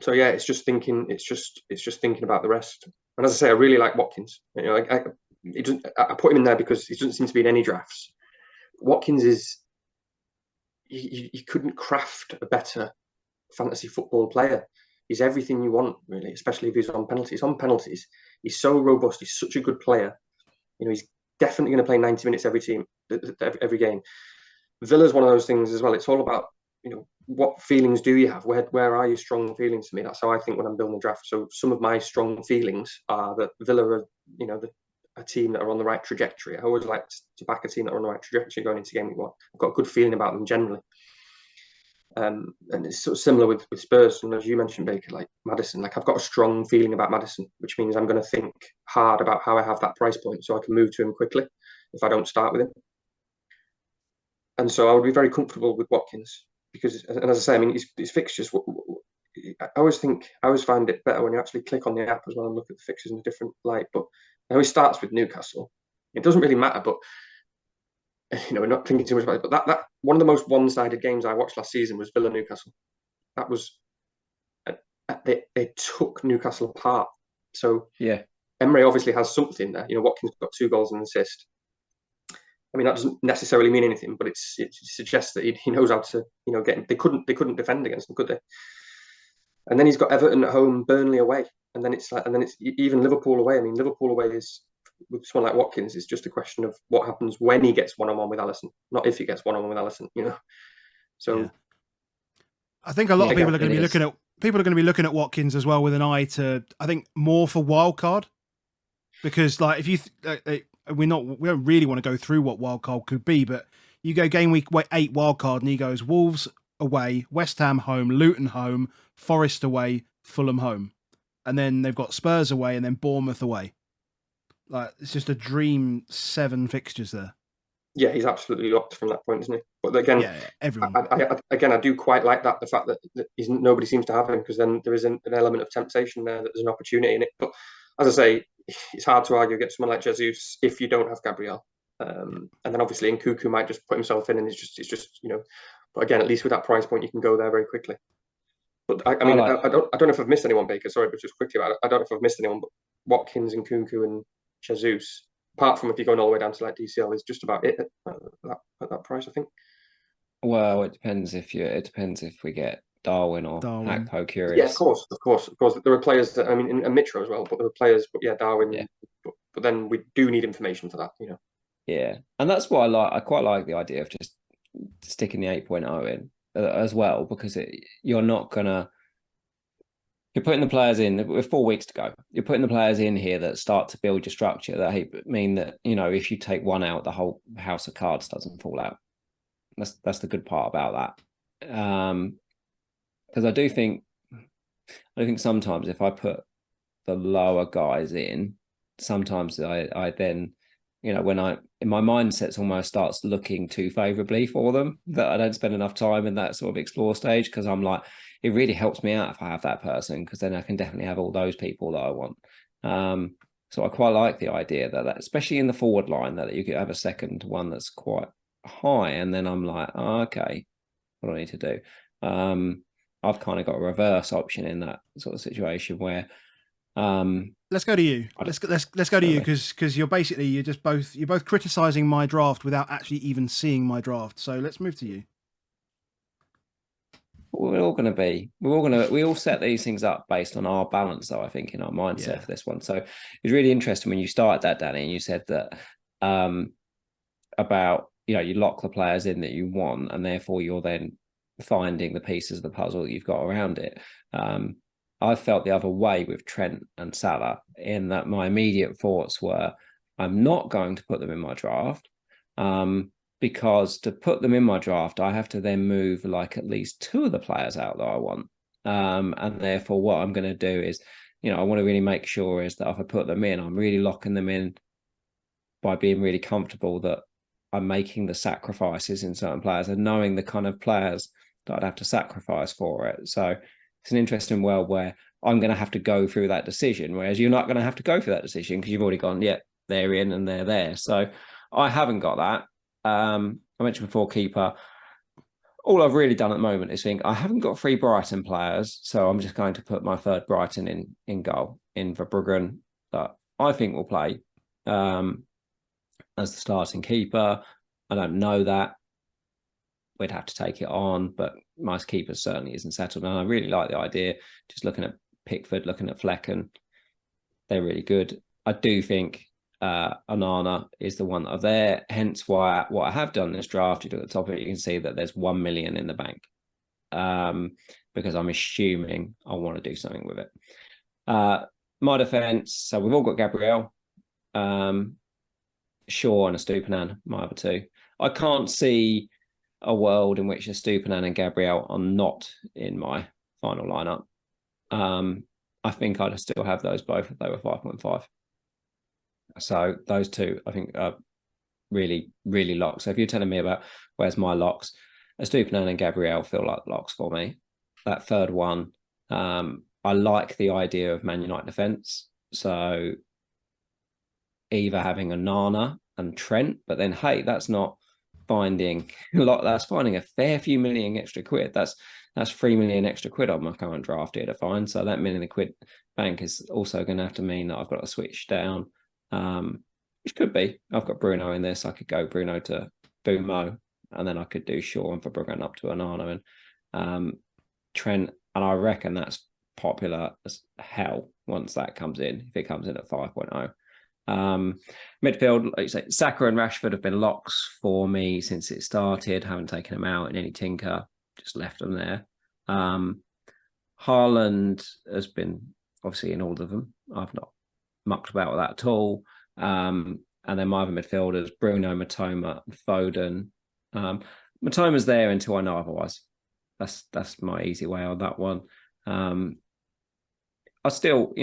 So yeah, it's just thinking about the rest. And as I say, I really like Watkins. I put him in there because he doesn't seem to be in any drafts. Watkins is you couldn't craft a better fantasy football player. He's everything you want, really, especially if he's on penalties. On penalties, he's so robust. He's such a good player. He's definitely going to play 90 minutes every game. Villa's one of those things as well. It's all about what feelings do you have? Where are your strong feelings for me? That's how I think when I'm building a draft. So some of my strong feelings are that Villa are, a team that are on the right trajectory. I always like to back a team that are on the right trajectory going into game week 1. I've got a good feeling about them generally. And it's sort of similar with Spurs. And as you mentioned, Baker, like Maddison, like I've got a strong feeling about Maddison, which means I'm going to think hard about how I have that price point so I can move to him quickly if I don't start with him. And so I would be very comfortable with Watkins because, and as I say, I mean, his fixtures, I always find it better when you actually click on the app as well and look at the fixtures in a different light. But it always starts with Newcastle. It doesn't really matter, but we're not thinking too much about it. But that one of the most one-sided games I watched last season was Villa Newcastle. That was they took Newcastle apart. So yeah, Emery obviously has something there. Watkins got 2 goals and an assist. I mean, that doesn't necessarily mean anything, but it suggests that he knows how to, get. They couldn't defend against them, could they? And then he's got Everton at home, Burnley away, and then it's even Liverpool away. I mean, Liverpool away is with someone like Watkins is just a question of what happens when he gets one-on-one with Alisson, not if he gets one-on-one with Alisson. So I think a lot of people are going to be looking at Watkins as well with an eye to, I think, more for wildcard, because like if you we don't really want to go through what wildcard could be, but you go game week 8 wildcard and he goes Wolves away, West Ham home, Luton home, Forest away, Fulham home, and then they've got Spurs away and then Bournemouth away. Like it's just a dream 7 fixtures there. Yeah, he's absolutely locked from that point, isn't he? But again, everyone. I do quite like that, the fact that nobody seems to have him, because then there is an element of temptation there, that there's an opportunity in it. But as I say, it's hard to argue against someone like Jesus if you don't have Gabriel. And then obviously Nkunku might just put himself in, and it's just But again, at least with that price point, you can go there very quickly. But I don't know if I've missed anyone, Baker. Sorry, but just quickly about it. I don't know if I've missed anyone, but Watkins, Nkunku, and Jesus, apart from if you're going all the way down to like DCL, is just about it at that price, I think. Well, it depends if we get Darwin or Akpo Curious. Yeah, of course. There are players that, I mean, and Mitro as well, but there are players, but yeah, Darwin. Yeah. But then we do need information for that, Yeah, and that's what I like. I quite like the idea of just sticking the 8.0 in as well, because you're putting the players in with 4 weeks to go. You're putting the players in here that start to build your structure, that mean that, if you take one out, the whole house of cards doesn't fall out. That's the good part about that. Because I do think sometimes if I put the lower guys in, sometimes I then, when in my mindset almost starts looking too favorably for them, that I don't spend enough time in that sort of explore stage, because I'm like, it really helps me out if I have that person, because then I can definitely have all those people that I want. So I quite like the idea that especially in the forward line, that you could have a second one that's quite high, and then I'm like, okay, what do I need to do? I've kind of got a reverse option in that sort of situation where let's go to you. Let's go to you, because you're both criticizing my draft without actually even seeing my draft. So let's move to you. We're we all set these things up based on our balance, though, I think, in our mindset for this one. So it's really interesting when you started that, Danny, and you said that about, you lock the players in that you want, and therefore you're then finding the pieces of the puzzle that you've got around it. I felt the other way with Trent and Salah, in that my immediate thoughts were, I'm not going to put them in my draft, because to put them in my draft, I have to then move like at least two of the players out that I want. And therefore what I'm going to do is, I want to really make sure is that if I put them in, I'm really locking them in by being really comfortable that I'm making the sacrifices in certain players and knowing the kind of players that I'd have to sacrifice for it. So it's an interesting world where I'm going to have to go through that decision, whereas you're not going to have to go through that decision because you've already gone, yeah, they're in and they're there. So I haven't got that. I mentioned before, keeper. All I've really done at the moment is think I haven't got 3 Brighton players, so I'm just going to put my third Brighton in goal, in Verbruggen, that I think will play as the starting keeper. I don't know that. We'd have to take it on, but my keeper certainly isn't settled. And I really like the idea, just looking at Pickford, looking at Flecken, they're really good. I do think Onana is the one that are there. Hence why what I have done in this draft, you look at the top of it, you can see that there's 1 million in the bank, because I'm assuming I want to do something with it. My defense, so we've all got Gabriel, Shaw and a Stupinan, my other two. I can't see a world in which a Stupinan and Gabriel are not in my final lineup. I think I'd still have those both if they were 5.5. So those two, I think, are really, really locked. So if you're telling me about where's my locks, Estupiñán and Gabriel feel like locks for me. That third one, I like the idea of Man United defence. So either having a Nana and Trent, but then, hey, that's not finding a lot. That's finding a fair few million extra quid. That's 3 million extra quid on my current draft here to find. So that million quid bank is also going to have to mean that I've got to switch down, which could be. I've got Bruno in this. I could go Bruno to Bumo, and then I could do Shaw and Verbruggen up to Onana and Trent. And I reckon that's popular as hell once that comes in, if it comes in at 5.0. Midfield, like you say, Saka and Rashford have been locks for me since it started. Haven't taken them out in any tinker, just left them there. Haaland has been obviously in all of them. I've not mucked about with that at all. And then my other midfielders, Bruno, Matoma, and Foden. Matoma's there until I know otherwise. That's my easy way on that one. I still,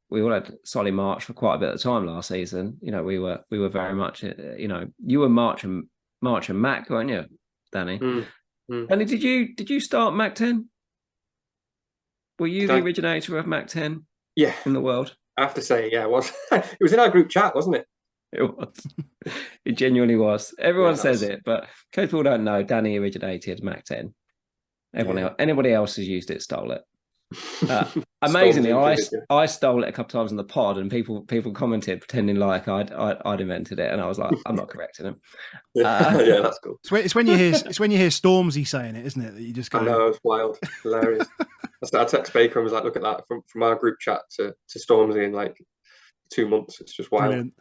we all had Solly March for quite a bit of time last season. We were very much, you were March and Mac, weren't you, Danny? Danny, did you start Mac 10? Were you the originator of Mac 10? Yeah, in the world. I have to say, yeah, it was. It was in our group chat, wasn't it? It was. It genuinely was. Everyone says it, but most people don't know. Danny originated Mac 10. Anybody else who's used it stole it. Amazingly, I stole it a couple times in the pod, and people commented pretending like I'd invented it, and I was like, I'm not correcting them. Yeah, that's cool. It's when you hear Stormzy saying it, isn't it? That you just go. I know, it's wild, hilarious. I text Baker and was like, look at that, from our group chat to Stormzy in like 2 months. It's just wild. Brilliant.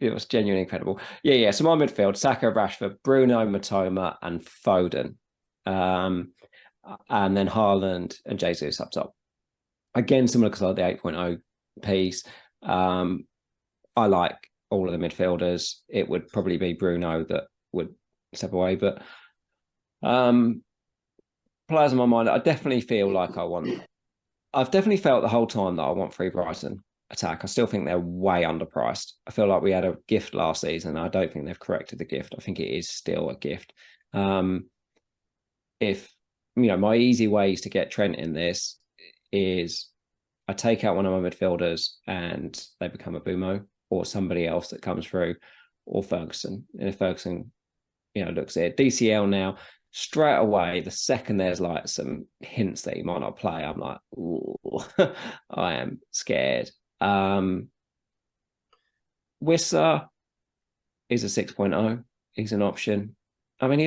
It was genuinely incredible. Yeah. So my midfield: Saka, Rashford, Bruno, Matoma, and Foden. And then Haaland and Jesus up top. Again, similar because I like the 8.0 piece. I like all of the midfielders. It would probably be Bruno that would step away, but players in my mind, I definitely feel like I've definitely felt the whole time that I want 3 Brighton attack. I still think they're way underpriced. I feel like we had a gift last season. I don't think they've corrected the gift. I think it is still a gift. If my easy ways to get Trent in this is I take out one of my midfielders and they become a Bumo or somebody else that comes through, or Ferguson. And if Ferguson, looks at it, DCL now, straight away, the second there's like some hints that he might not play, I'm like, ooh, I am scared. Wissa is a 6.0. He's an option. I mean,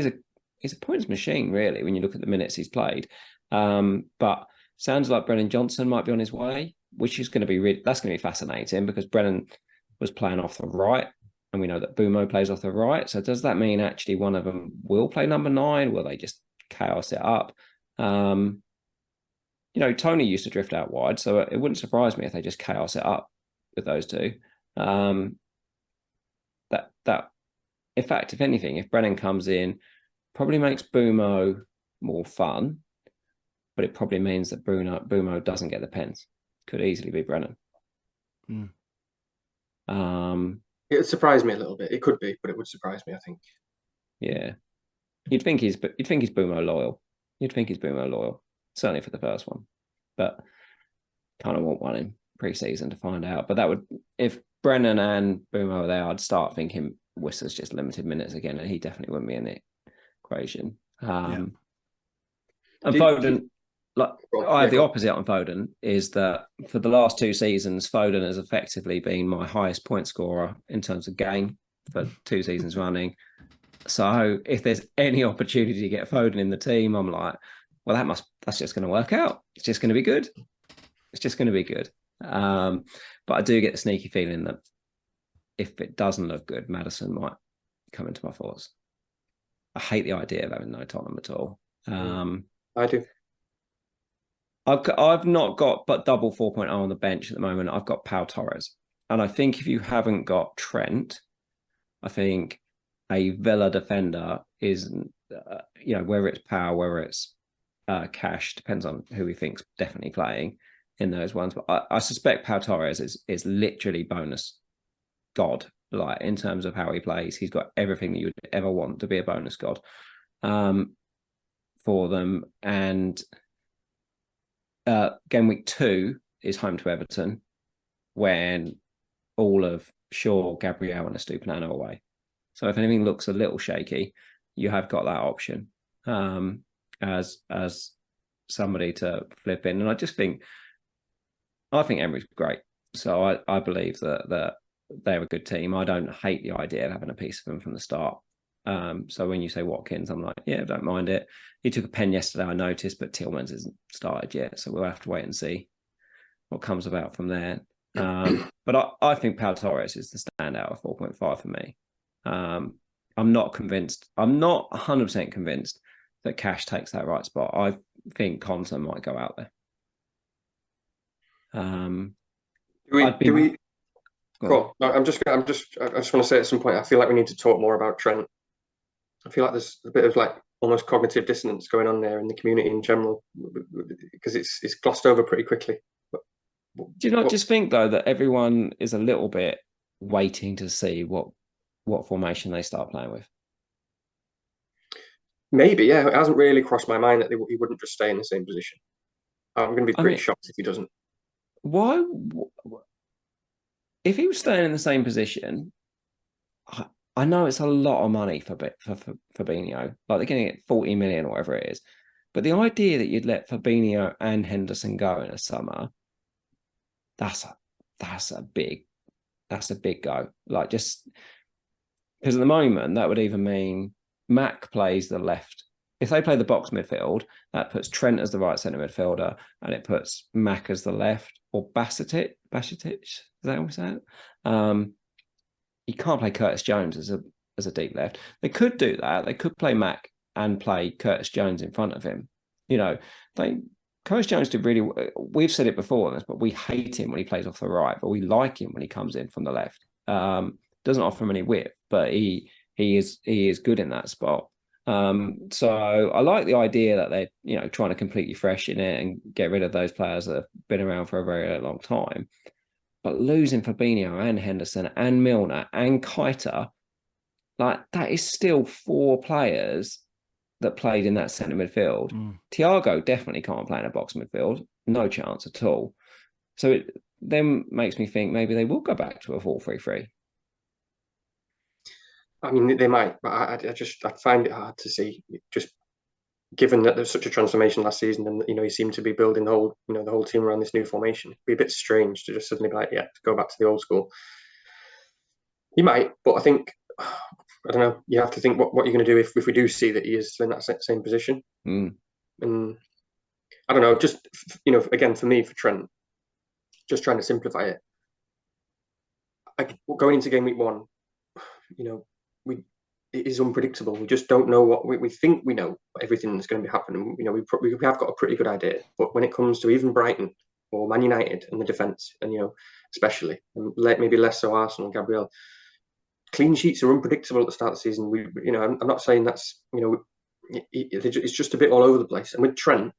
he's a points machine, really, when you look at the minutes he's played. But sounds like Brennan Johnson might be on his way, which is going to be that's going to be fascinating because Brennan was playing off the right, and we know that Bumo plays off the right. So does that mean actually one of them will play number 9? Will they just chaos it up? Tony used to drift out wide, so it wouldn't surprise me if they just chaos it up with those two. That in fact, if anything, if Brennan comes in, probably makes Bumo more fun, but it probably means that Bumo doesn't get the pens. Could easily be Brennan. It would surprise me a little bit. It could be, but it would surprise me, I think. Yeah, you'd think he's Bumo loyal. Certainly for the first one, but kind of want one in pre-season to find out. But that would, if Brennan and Bumo are there, I'd start thinking Whistler's just limited minutes again, and he definitely wouldn't be in the equation. And Foden, I have the opposite on Foden, is that for the last 2 seasons, Foden has effectively been my highest point scorer in terms of game for 2 seasons running. So if there's any opportunity to get Foden in the team, I'm like, well, that's just going to work out. It's just going to be good. But I do get the sneaky feeling that if it doesn't look good, Maddison might come into my thoughts. I hate the idea of having no Tottenham at all. I do. I've not got but double 4.0 on the bench at the moment. I've got Pau Torres. And I think if you haven't got Trent, I think a Villa defender is, whether it's Pau, whether it's Cash, depends on who he thinks definitely playing in those ones. But I suspect Pau Torres is literally bonus god, like in terms of how he plays. He's got everything that you'd ever want to be a bonus god for them. And game week 2 is home to Everton, when all of Shaw, Gabriel, and Estupiñán are away. So if anything looks a little shaky, you have got that option as somebody to flip in. And I think Emery's great. So I believe that they're a good team. I don't hate the idea of having a piece of them from the start. So when you say Watkins, I'm like, yeah, don't mind it. He took a pen yesterday, I noticed, but Tillmans hasn't started yet. So we'll have to wait and see what comes about from there. But I think Pau Torres is the standout of 4.5 for me. I'm not convinced. I'm not 100% convinced that Cash takes that right spot. I think Conte might go out there. Cool. No, I just want to say at some point, I feel like we need to talk more about Trent. I feel like there's a bit of like almost cognitive dissonance going on there in the community in general, because it's glossed over pretty quickly. Do you not just think though that everyone is a little bit waiting to see what formation they start playing with? Maybe, yeah. It hasn't really crossed my mind that he wouldn't just stay in the same position. I'm going to be pretty shocked if he doesn't. Why? If he was staying in the same position, I know it's a lot of money for Fabinho. Like they're getting 40 million or whatever it is. But the idea that you'd let Fabinho and Henderson go in a summer, that's a big go. Like, just because at the moment that would either mean Mac plays the left. If they play the box midfield, that puts Trent as the right centre midfielder, and it puts Mac as the left, or Bacetic. Is that how we say it? You can't play Curtis Jones as a deep left. They could do that. They could play Mac and play Curtis Jones in front of him. Curtis Jones did really. We've said it before, but we hate him when he plays off the right, but we like him when he comes in from the left. Doesn't offer him any width, but he is good in that spot. So I like the idea that they're trying to completely freshen it and get rid of those players that have been around for a very long time. But losing Fabinho and Henderson and Milner and Keita, like that is still 4 players that played in that centre midfield. Thiago definitely can't play in a box midfield. No chance at all. So it then makes me think maybe they will go back to a 4-3-3. I mean, they might, but I find it hard to see, just given that there's such a transformation last season, and you seem to be building the whole team around this new formation. It'd be a bit strange to just suddenly be like, yeah, go back to the old school. You might, but I think I don't know. You have to think what you're going to do if we do see that he is in that same position. Mm. And I don't know. Just again for me, for Trent, just trying to simplify it. Going into game week 1, it is unpredictable. We just don't know what we think we know everything that's going to be happening. We have got a pretty good idea, but when it comes to even Brighton or Man United and the defence, and especially, and maybe less so Arsenal, Gabriel, clean sheets are unpredictable at the start of the season. I'm not saying that's it's just a bit all over the place. And with Trent,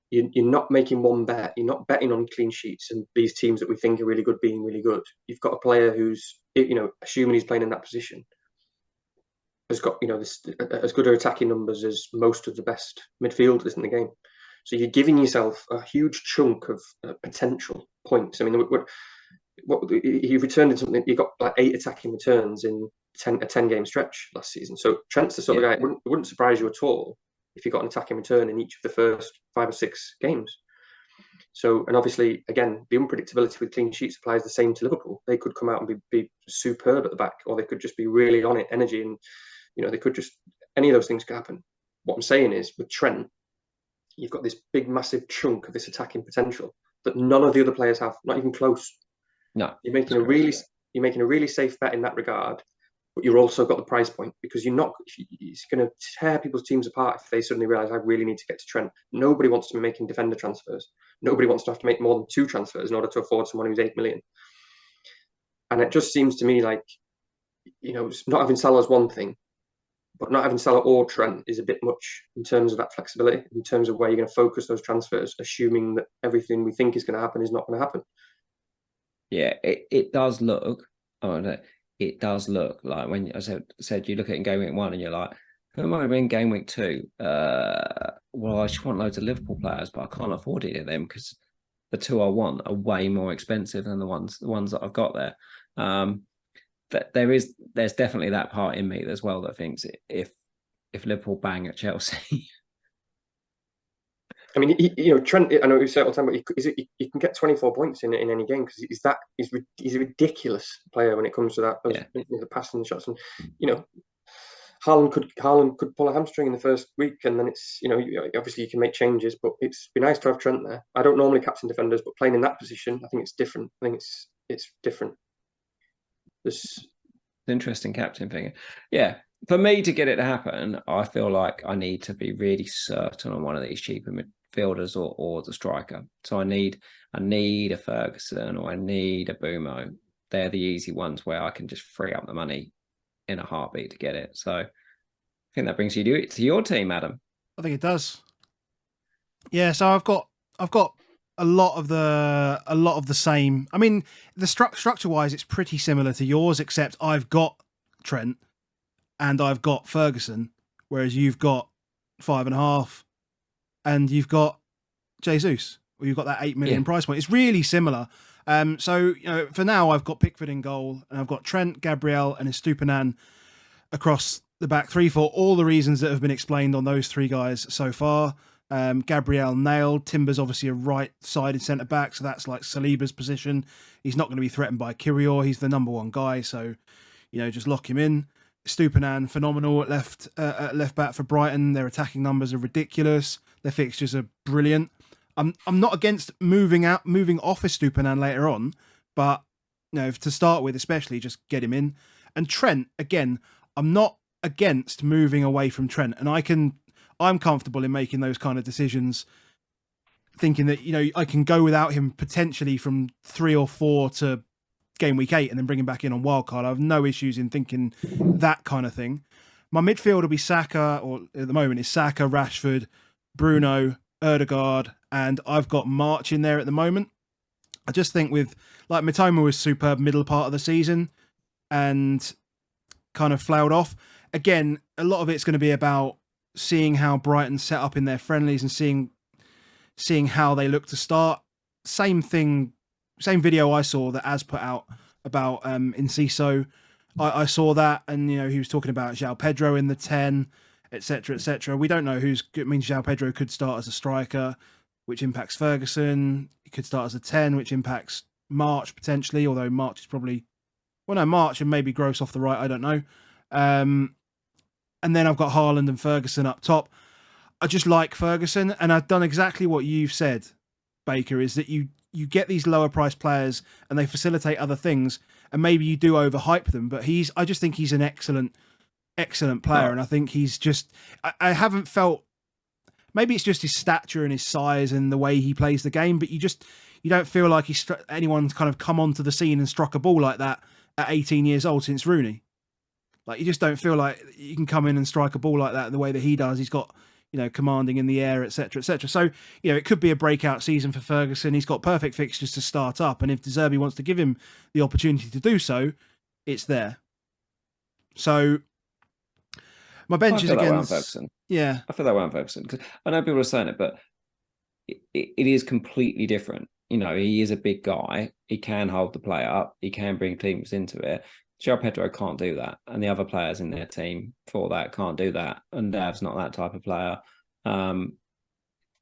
you're not making one bet. You're not betting on clean sheets and these teams that we think are really good being really good. You've got a player who's, assuming he's playing in that position, has got as good attacking numbers as most of the best midfielders in the game. So you're giving yourself a huge chunk of potential points. I mean, what he returned in something. He got like 8 attacking returns in a 10-game stretch last season. So Trent's the sort of guy. It wouldn't surprise you at all if he got an attacking return in each of the first 5 or 6 games. So, and obviously, again, the unpredictability with clean sheets applies the same to Liverpool. They could come out and be superb at the back, or they could just be really on it, energy, and they could just, any of those things could happen. What I'm saying is, with Trent, you've got this big, massive chunk of this attacking potential that none of the other players have, not even close. No, you're making a really safe bet in that regard, but you've also got the price point, because it's going to tear people's teams apart if they suddenly realise I really need to get to Trent. Nobody wants to be making defender transfers. Nobody wants to have to make more than 2 transfers in order to afford someone who's 8 million. And it just seems to me like, not having Salah is one thing, but not having Salah or Trent is a bit much in terms of that flexibility, in terms of where you're going to focus those transfers, assuming that everything we think is going to happen is not going to happen. Yeah, it does look. Oh no, it does look like, when I said you look at it in game week 1 and you're like, who am I going to be in game week 2? Well, I just want loads of Liverpool players, but I can't afford any of them because the 2 I want are way more expensive than the ones that I've got there. But there's definitely that part in me as well that thinks if Liverpool bang at Chelsea. I mean, Trent. I know we say it all the time, but he can get 24 points in any game because he's a ridiculous player when it comes to that. The passing shots, and Haaland could pull a hamstring in the first week, and then it's obviously you can make changes, but it's be nice to have Trent there. I don't normally captain defenders, but playing in that position, I think it's different. I think it's different. This interesting captain thing. Yeah. For me to get it to happen, I feel like I need to be really certain on one of these cheaper midfielders or the striker. So I need a Ferguson, or I need a Bumo. They're the easy ones where I can just free up the money in a heartbeat to get it. So I think that brings you to your team, Adam. I think it does. Yeah, so I've got a lot of the same. I mean, the structure wise, it's pretty similar to yours, except I've got Trent and I've got Ferguson, whereas you've got 5.5, and you've got Jesus, or you've got that 8 million price point. It's really similar. So for now, I've got Pickford in goal, and I've got Trent, Gabriel, and Estupiñán across the back 3 for all the reasons that have been explained on those 3 guys so far. Gabriel nailed. Timber's obviously a right-sided centre back, so that's like Saliba's position. He's not going to be threatened by Kirior. He's the number 1 guy, so just lock him in. Estupiñán, phenomenal at left back for Brighton. Their attacking numbers are ridiculous. Their fixtures are brilliant. I'm not against moving off Estupiñán later on, but to start with, especially, just get him in. And Trent, again, I'm not against moving away from Trent, and I'm comfortable in making those kind of decisions, thinking that I can go without him potentially from 3 or 4 to game week 8 and then bring him back in on wildcard. I have no issues in thinking that kind of thing. My midfield will be Saka, or at the moment is Saka, Rashford, Bruno, Ødegaard, and I've got March in there at the moment. I just think Mitoma was superb middle part of the season and kind of flowered off. Again, a lot of it's going to be about seeing how Brighton set up in their friendlies and seeing how they look to start. Same video I saw that Az put out about Enciso. I saw that, and he was talking about João Pedro in the 10, etc., etc. We don't know who's good. It means João Pedro could start as a striker, which impacts Ferguson. He could start as a 10, which impacts March potentially, although March is probably... Well, no, March and maybe Gross off the right, I don't know. And then I've got Haaland and Ferguson up top. I just like Ferguson, and I've done exactly what you've said, Baker, is that you get these lower priced players and they facilitate other things, and maybe you do overhype them, but I just think he's an excellent player, and I think he's just, I haven't felt, maybe it's just his stature and his size and the way he plays the game, but you don't feel like anyone's kind of come onto the scene and struck a ball like that at 18 years old since Rooney. Like, you just don't feel like you can come in and strike a ball like that the way that he does. He's got, commanding in the air, etc., etc. So, it could be a breakout season for Ferguson. He's got perfect fixtures to start up, and if De Zerbi wants to give him the opportunity to do so, it's there. So, my bench is against Ferguson. Yeah, I feel that way on Ferguson, because I know people are saying it, but it is completely different. He is a big guy. He can hold the play up. He can bring teams into it. João Pedro can't do that, and the other players in their team for that can't do that. And Dav's not that type of player.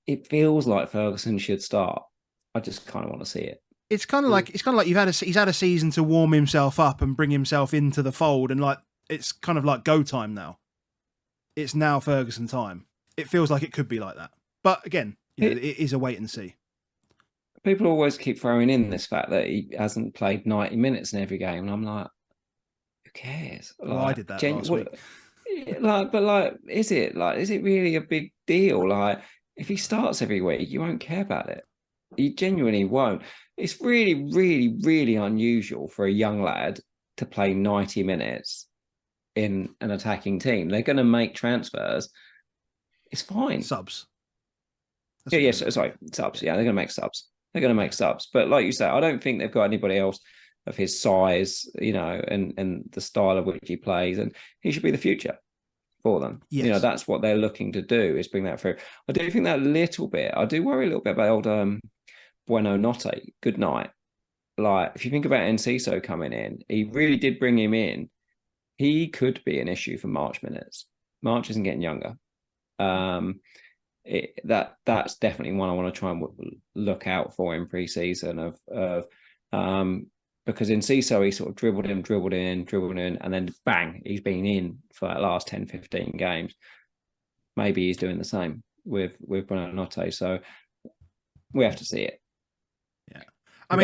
It feels like Ferguson should start. I just kind of want to see it. It's kind of like he's had a season to warm himself up and bring himself into the fold, and it's kind of like go time now. It's now Ferguson time. It feels like it could be like that, but again, it is a wait and see. People always keep throwing in this fact that he hasn't played 90 minutes in every game, and I'm like, who cares? Well, I did that last week. Is it really a big deal? If he starts every week, you won't care about it. You genuinely won't. It's really, really, really unusual for a young lad to play 90 minutes in an attacking team. They're going to make transfers. It's fine. Subs. Subs. Yeah, they're going to make subs. But like you say, I don't think they've got anybody else of his size, and the style of which he plays, and he should be the future for them. Yes. That's what they're looking to do, is bring that through. I do think that a little bit. I do worry a little bit about old Bueno Notte. Good night. If you think about Enciso coming in, he really did bring him in. He could be an issue for March minutes. March isn't getting younger. That's definitely one I want to try and look out for in pre-season because in Enciso he sort of dribbled in, and then bang, he's been in for that last 10, 15 games. Maybe he's doing the same with Bruno Notte. So we have to see it. Yeah, I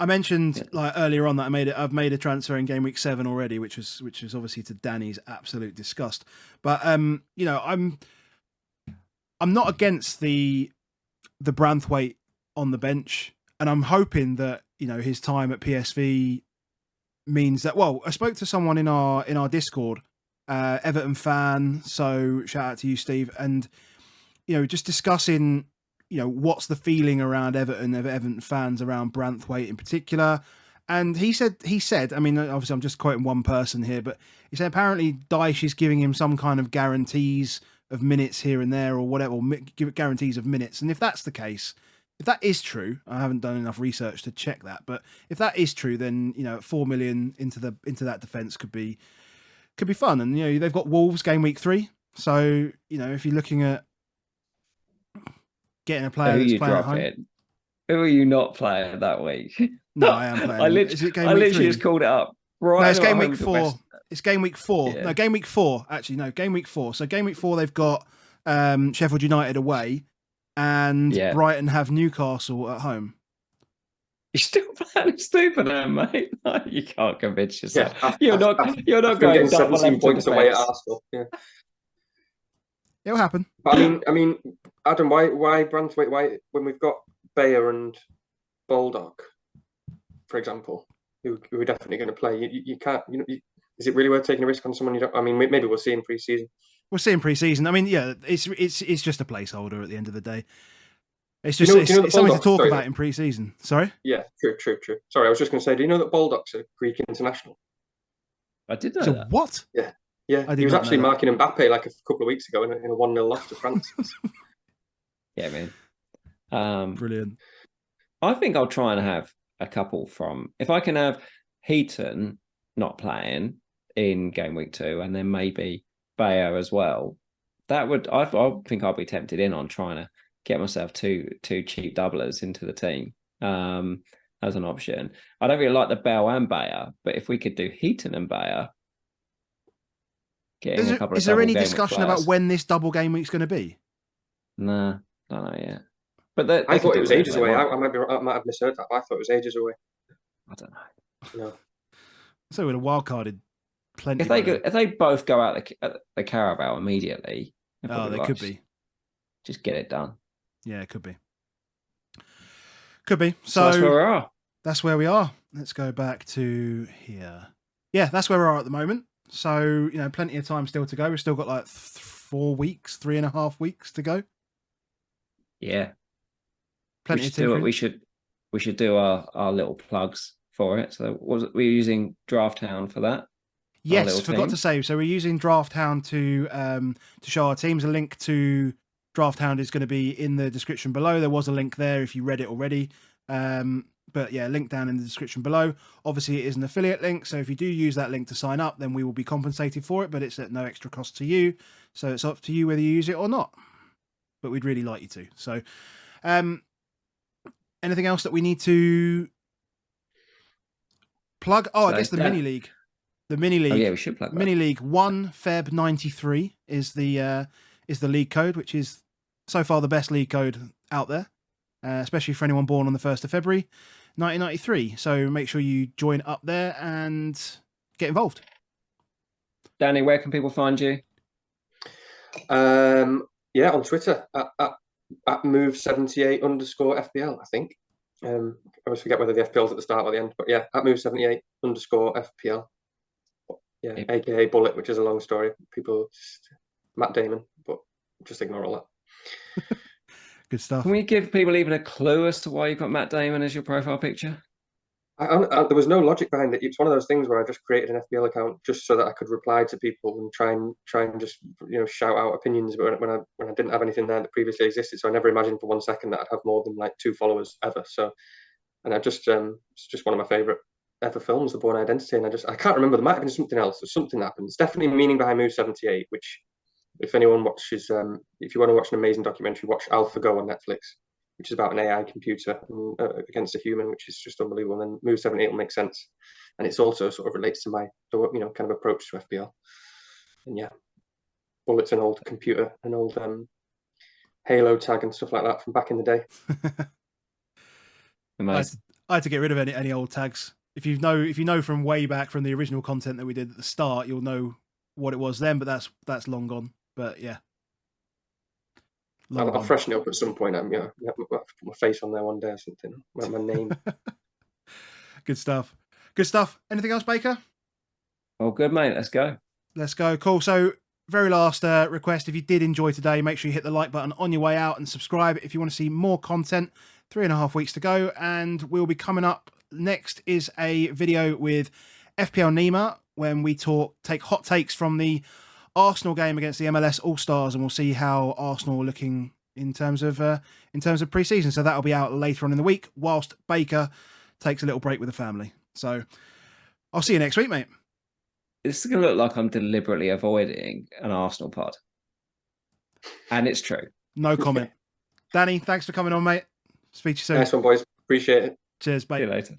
mentioned earlier on that I've made a transfer in game week 7 already, which is obviously to Danny's absolute disgust. But I'm not against the Branthwaite on the bench, and I'm hoping that his time at PSV means that. Well, I spoke to someone in our Discord, Everton fan. So shout out to you, Steve, and just discussing what's the feeling around Everton fans around Branthwaite in particular. And he said, I mean, obviously I'm just quoting one person here, but he said apparently Dyche is giving him some kind of guarantees of minutes here and there, or whatever, or guarantees of minutes. And if that's the case, if that is true, I haven't done enough research to check that, but if that is true, then 4 million into that defense could be fun. And they've got Wolves game week 3, so if you're looking at getting a player that's playing at home, who are you not playing that week? No, I am playing. I literally just called it up. Right, no, it's game week 4. It's game week 4. Yeah. No, game week 4. Actually, no, game week 4. So game week 4, they've got Sheffield United away, and Brighton have Newcastle at home. You're still playing stupid, mate. You can't convince yourself. Yeah, you're not going double 17 points away at Arsenal. Yeah, it'll happen. But I mean, Adam, why Branthwaite? Why, when we've got Bayer and Baldock, for example, who are definitely going to play? You can't. Is it really worth taking a risk on someone you don't? I mean, maybe we'll see in pre-season. We'll see in pre-season. I mean, yeah, it's just a placeholder at the end of the day. It's just it's something to talk about in pre-season. Sorry. Yeah, true. Sorry, I was just going to say, do you know that Baldock's a Greek international? I did know that. What? Yeah. He was actually marking Mbappe like a couple of weeks ago in a 1-0 loss to France. Yeah, man. Brilliant. I think I'll try and have a couple from, if I can have Heaton not playing in game week 2, and then maybe Bayer as well. That would, I think I'll be tempted in on trying to get myself two cheap doublers into the team as an option. I don't really like the Bell and Bayer, but if we could do Heaton and Bayer, getting a couple of Is there double any game week discussion about players. when this double game week's going to be? Nah, don't know yet. But they I can thought do it was whatever ages they away. want. I might have misheard that, but I thought it was ages away. I don't know. No. So we'd have wildcarded plenty. If they both go out the Carabao immediately, Oh, they could be. Just get it done. Yeah, it could be. Could be. So that's where we are. That's where we are. Let's go back to here. Yeah, that's where we are at the moment. So, plenty of time still to go. We've still got like 4 weeks, 3.5 weeks to go. Yeah. Plenty of tinkering. We should do our little plugs for it. So we're using Draft Hound for that. Yes, forgot to say. So we're using Draft Hound to show our teams. A link to Draft Hound is going to be in the description below. There was a link there if you read it already. But yeah, link down in the description below. Obviously, it is an affiliate link. So if you do use that link to sign up, then we will be compensated for it. But it's at no extra cost to you. So it's up to you whether you use it or not. But we'd really like you to. So anything else that we need to plug? Oh, I guess the mini league. The mini league. Oh yeah, we should plug that. Mini league 1 Feb 93 is the league code, which is so far the best league code out there, especially for anyone born on the 1st of February 1993. So make sure you join up there and get involved. Danny, where can people find you? Yeah, on Twitter at move78_FPL, I think. I always forget whether the FPL's at the start or the end, but yeah, at move78_FPL. Yeah, aka Bullet, which is a long story. People, Matt Damon, but just ignore all that. Good stuff. Can we give people even a clue as to why you've got Matt Damon as your profile picture? There was no logic behind it. It's one of those things where I just created an FPL account just so that I could reply to people and try and just shout out opinions. But when I didn't have anything there that previously existed, so I never imagined for 1 second that I'd have more than like 2 followers ever. So, and I just it's just one of my favorite ever films, The Bourne Identity, and I can't remember. There might have been something else. There's something that happened. There's definitely meaning behind Move 78, which if anyone watches, if you want to watch an amazing documentary, watch AlphaGo on Netflix, which is about an AI computer against a human, which is just unbelievable. And then Move 78 will make sense, and it's also sort of relates to my kind of approach to FPL. And yeah, Bullet's an old computer, an old Halo tag and stuff like that from back in the day. Amazing. I had to get rid of any old tags. If you know from way back from the original content that we did at the start, you'll know what it was then. But that's long gone. But yeah, I'll freshen it up at some point. I'm put my face on there one day or something. My name. Good stuff. Good stuff. Anything else, Baker? Oh, good, mate. Let's go. Let's go. Cool. So, very last request. If you did enjoy today, make sure you hit the like button on your way out and subscribe if you want to see more content. 3.5 weeks to go, and we'll be coming up. Next is a video with FPL Nima when we take hot takes from the Arsenal game against the MLS All-Stars, and we'll see how Arsenal are looking in terms of pre-season. So that'll be out later on in the week, whilst Baker takes a little break with the family. So I'll see you next week, mate. This is going to look like I'm deliberately avoiding an Arsenal pod. And it's true. No comment. Danny, thanks for coming on, mate. Speak to you soon. Nice one, boys. Appreciate it. Cheers, mate. See you later.